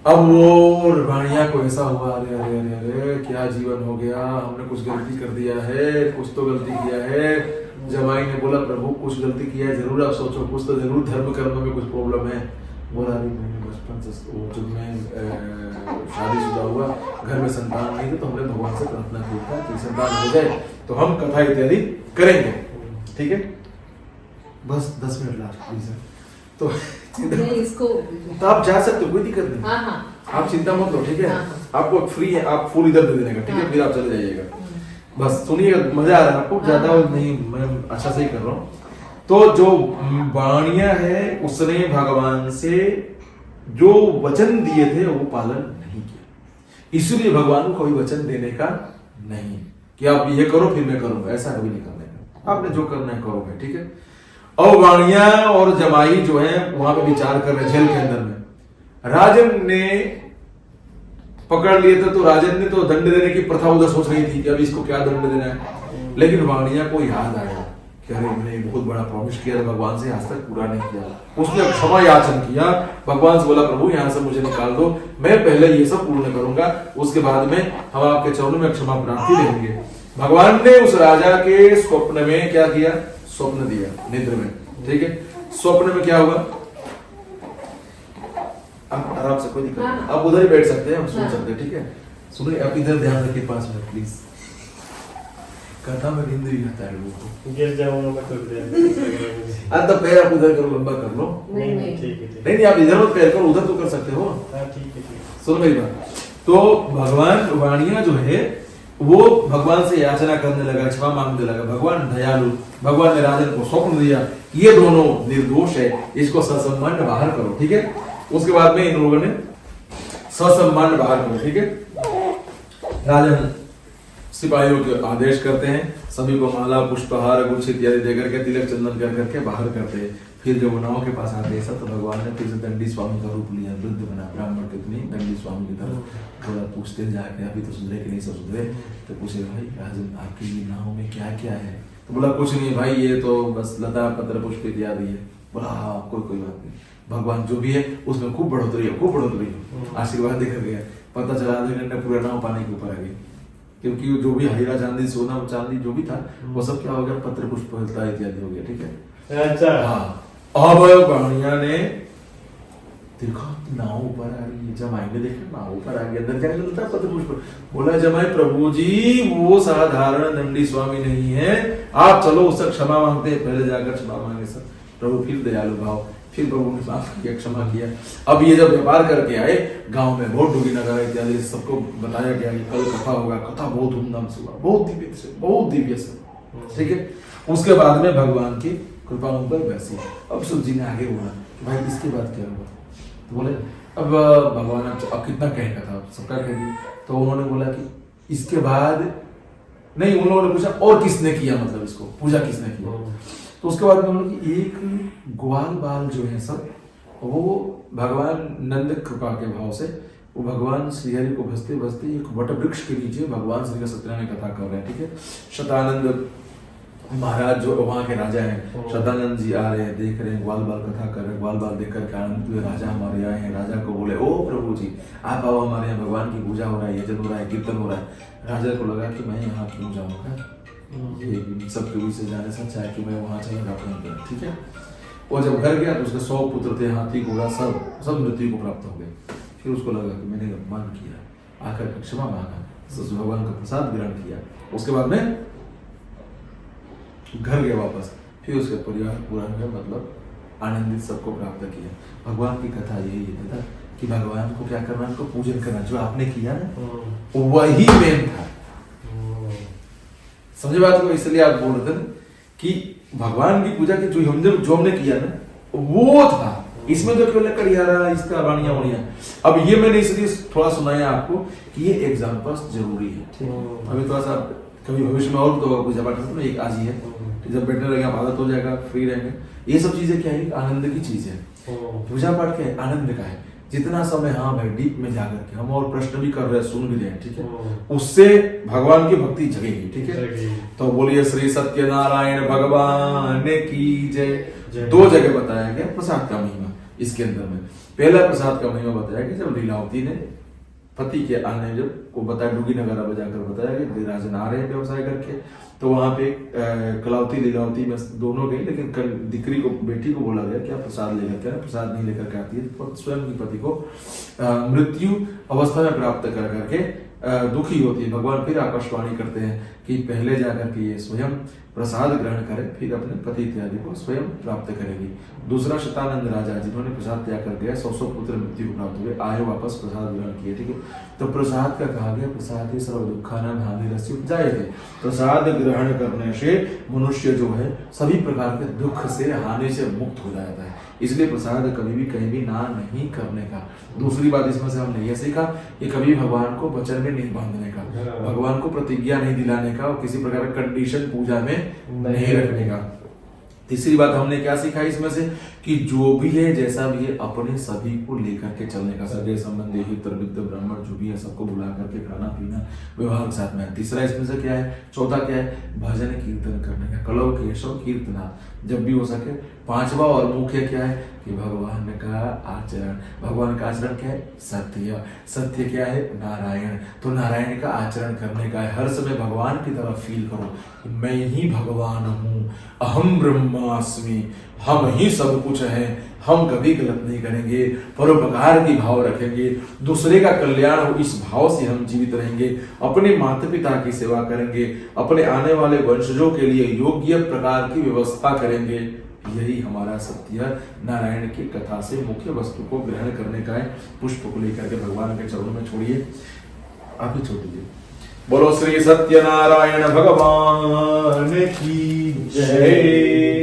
अब वो वाणिया को ऐसा हुआ, अरे अरे अरे अरे क्या जीवन हो गया, हमने कुछ गलती कर दिया है, कुछ तो गलती किया है। जमाई ने बोला प्रभु कुछ गलती किया है जरूर, आप सोचो कुछ तो जरूर धर्म कर्म में कुछ प्रॉब्लम है। बोला अरे मैंने बचपन से जब मैं शादीशुदा हुआ, घर में संतान नहीं थे तो हमने भगवान से प्रार्थना की था कि संतान हो जाए तो हम कथा इत्यादि करेंगे। ठीक है, बस 10 मिनट लास्ट प्लीज। तो इसको तो आप जा सकते हो, कोई दिक्कत नहीं। हाँ हाँ आप चिंता मत लो। ठीक है, हाँ। आपको फ्री है, आप फूल इधर दे देने का। ठीक है, हाँ। फिर आप चले जाइएगा। बस सुनिएगा, मजा आ रहा है आपको? ज्यादा नहीं, मैं अच्छा से ही कर रहा हूँ। तो जो वाणिया है उसने भगवान से जो वचन दिए थे वो पालन नहीं किया। इसलिए भगवान को कोई वचन देने का नहीं कि आप ये करो फिर मैं करूंगा, ऐसा कभी नहीं करने का। आपने जो करना है करोगे। ठीक है, और वाणिया और जमाई जो है वहां पे विचार कर रहे जेल के अंदर में। राजन ने पकड़ लिए थे तो राजन ने तो दंड देने की प्रथा उधर सोच रही थी कि अब इसको क्या दंड देना है। लेकिन वाणिया को याद आया कि अरे मैंने बहुत बड़ा प्रॉमिस किया था भगवान से, आज तक पूरा नहीं किया। उसने क्षमा याचन किया, भगवान से बोला प्रभु यहाँ से मुझे निकाल दो, मैं पहले ये सब पूर्ण करूंगा, उसके बाद में हम आपके चरणों में क्षमा प्रार्थी लेंगे। भगवान ने उस राजा के स्वप्न में क्या किया, स्वप्न दिया निद्र में। ठीक है, स्वप्न में क्या हुआ, आप आराम से, कोई दिक्कत नहीं, आप उधर ही बैठ सकते हैं, हम सुन सकते हैं। ठीक है, सुनिए, आप इधर ध्यान रखिए 5 मिनट प्लीज। कथा में नींद भी आता है लोगों को। गिर जाऊंगा मैं तो तो पैर आप उधर करो, लंबा कर लो। नहीं ठीक है नहीं नहीं, आप इधर मत पैर करो, उधर तो कर सकते हो। ठीक है। सुनो मेरी बात। तो भगवान वाणिया जो है वो भगवान से याचना करने लगा, क्षमा मांगने लगा। भगवान दयालु, भगवान ने राजन को स्वप्न दिया ये दोनों निर्दोष है, इसको ससम्मान बाहर करो। ठीक है, उसके बाद में इन लोगों ने ससम्मान बाहर करो। ठीक है, राजन सिपाहियों के आदेश करते हैं, सभी को माला पुष्पहार गुच्छ इत्यादि देकर के तिलक चंदन कर करके बाहर करते हैं। फिर जब नाव के पास आते हैं तो भगवान ने फिर से दंडी स्वामी का रूप लिया, वृद्ध बना, ब्राह्मण कितनी दंडी स्वामी की तरफ थोड़ा पूछते जाके अभी तो सुधरे कि नहीं सब सुधरे। तो पूछे भाई राजन आपकी नाव में क्या क्या है? तो बोला कुछ नहीं भाई, ये तो बस लता पत्र पुष्प इत्यादि है। बोला हाँ कोई बात नहीं, भगवान जो भी है उसमें खूब बढ़ोतरी है, खूब बढ़ोतरी है। आशीर्वाद देकर गया, पता चला आधे घंटे पूरा नाव पानी के ऊपर आ गई, क्योंकि जो भी हीरा चांदी सोना चांदी जो भी था वो सब क्या हो गया, पत्र पुष्प इत्यादि हो गया। ठीक है, अच्छा हाँ। अब वाणिया ने देखो नाव ऊपर आ रही है। जमाई ने देखा नाव ऊपर आ गई, अंदर जाने लगता पत्र पुष्प। बोला जमाई प्रभु जी वो साधारण दंडी स्वामी नहीं है, आप चलो उससे क्षमा मांगते हैं, पहले जाकर क्षमा मांगे सर। प्रभु फिर दयालु भाव, फिर प्रभु ने माफ किया, क्षमा किया। अब ये जब व्यापार करके आए गांव में बहुत डूगी नगर इत्यादि सबको बताया गया कि कल कथा होगा। कथा बहुत धूमधाम से हुआ, बहुत दिव्य से, ठीक है। उसके बाद में भगवान की कृपा उन पर बरसी। अब शिव जी ने आगे बोला कि भाई इसके बाद क्या हुआ, तो बोले अब भगवान अब कितना कहेगा था, सबका कह दिया। तो उन्होंने बोला कि इसके बाद नहीं, उन लोगों ने पूछा और किसने किया, मतलब इसको पूजा किसने किया। तो उसके बाद में बोला कि एक ग्वाल बाल जो है सब, वो भगवान नंद कृपा के भाव से वो भगवान श्रीहरि को भजते भजते एक वट वृक्ष के नीचे भगवान श्री सत्यनारायण कथा कर रहे हैं, ठीक है। शतानंद महाराज जो वहाँ के राजा हैं, शतानंद जी आ रहे हैं, देख रहे हैं, ग्वाल बाल कथा कर रहे हैं। ग्वाल बाल देख करके आनंद हुए, राजा हमारे आए हैं। राजा को बोले ओ प्रभु जी आप आओ, हमारे यहाँ भगवान की पूजा हो रहा है, यजन हो रहा है, कीर्तन हो रहा है। राजा को लगा कि मैं यहाँ क्यों जाऊँगा, ये सबके बीच से जाने से अच्छा है कि मैं वहाँ चलेगा अपने, ठीक है। वो जब घर गया तो उसके 100 पुत्र थे, हाथी घोड़ा सब मृत्यु को प्राप्त हो गए। फिर उसको लगा कि मैंने अपमान किया, आकर क्षमा मांगा, भगवान का प्रसाद ग्रहण किया। उसके बाद में घर गया वापस, फिर उसके परिवार पूरा में मतलब आनंदित सबको प्राप्त किया। भगवान की कथा यही है कि भगवान को क्या करना, उनको पूजन करना, जो आपने किया ना वही मेन था। समझे बात को? इसलिए आप बोल रहे थे कि भगवान की पूजा की जो हमने किया ना वो था। इसमें तो केवल कड़ियारा इसका वाणिया वाणिया। अब ये मैंने इसलिए थोड़ा सुनाया आपको कि ये एग्जाम्पल्स जरूरी है। अभी थोड़ा सा कभी भविष्य में और तो पूजा पाठ में एक आज ही है, जब बैठने लगे आप आदत हो जाएगा, फ्री रहेंगे। ये सब चीजें क्या है, आनंद की चीज है। पूजा पाठ क्या है, आनंद का है। जितना समय हाँ भाई डीप में जाकर के हम और प्रश्न भी कर रहे हैं, सुन भी रहे हैं, ठीक है, उससे भगवान की भक्ति जगेगी, ठीक है। तो बोलिए श्री सत्यनारायण भगवान की जय। 2 जगह बताया गया प्रसाद का महिमा इसके अंदर में। पहला प्रसाद का महिमा बताया कि जब लीलावती ने पति के आने जब को बताया, डुगी नगारा बजाकर बताया कि राजन आ रहे हैं व्यवसाय करके, तो वहां पे कलावती लीलावती में दोनों गई, लेकिन दिक्री को बेटी को बोला गया कि आप प्रसाद लेकर के, प्रसाद नहीं लेकर के आती है तो स्वयं की पति को मृत्यु अवस्था में प्राप्त कर करके दुखी होती है। भगवान फिर आकाशवाणी करते हैं कि पहले जाकर के ये स्वयं प्रसाद ग्रहण करे, फिर अपने पति इत्यादि को स्वयं प्राप्त करेगी। दूसरा शतानंद राजा जिन्होंने प्रसाद त्याग कर गया, 100 पुत्र मृत्यु को प्राप्त हुए, आए वापस प्रसाद ग्रहण किए, ठीक है। तो प्रसाद का कहा गया प्रसाद ही सर्व दुखानां हानिरस्य उपजायते। प्रसाद ग्रहण करने से मनुष्य जो है सभी प्रकार के दुख से, हानि से मुक्त हो जाता है। इसलिए प्रसाद कभी भी कहीं भी ना नहीं करने का। दूसरी बात इसमें से हमने ये सीखा कि कभी भगवान को वचन में नहीं बांधने का, भगवान को प्रतिज्ञा नहीं दिलाने का और किसी प्रकार का कंडीशन पूजा में नहीं रखने का। तीसरी बात हमने क्या सीखा इसमें से कि जो भी है जैसा भी है अपने सभी को लेकर के चलने का, सगे संबंधी हित विद्ध ब्राह्मण जो भी है सबको बुला करके खाना पीना व्यवहार के साथ में। तीसरा इसमें से क्या है, चौथा क्या है, भजन कीर्तन करने का, कलव केशव कीर्तना जब भी हो सके। पांचवा और मुख्य क्या है कि भगवान का आचरण। भगवान का आचरण क्या है, सत्य। सत्य क्या है, नारायण। तो नारायण का आचरण करने का है। हर समय भगवान की तरफ फील करो, मैं ही भगवान हूँ, अहम ब्रह्मास्मि, हम ही सब कुछ हैं, हम कभी गलत नहीं करेंगे, परोपकार की भाव रखेंगे, दूसरे का कल्याण हो इस भाव से हम जीवित रहेंगे, अपने माता पिता की सेवा करेंगे, अपने आने वाले वंशजों के लिए योग्य प्रकार की व्यवस्था करेंगे। यही हमारा सत्य नारायण की कथा से मुख्य वस्तु को ग्रहण करने का है। पुष्प को लेकर के भगवान के चरणों में छोड़िए, आप ही छोड़ दीजिए। बोलो श्री सत्यनारायण भगवान की जय।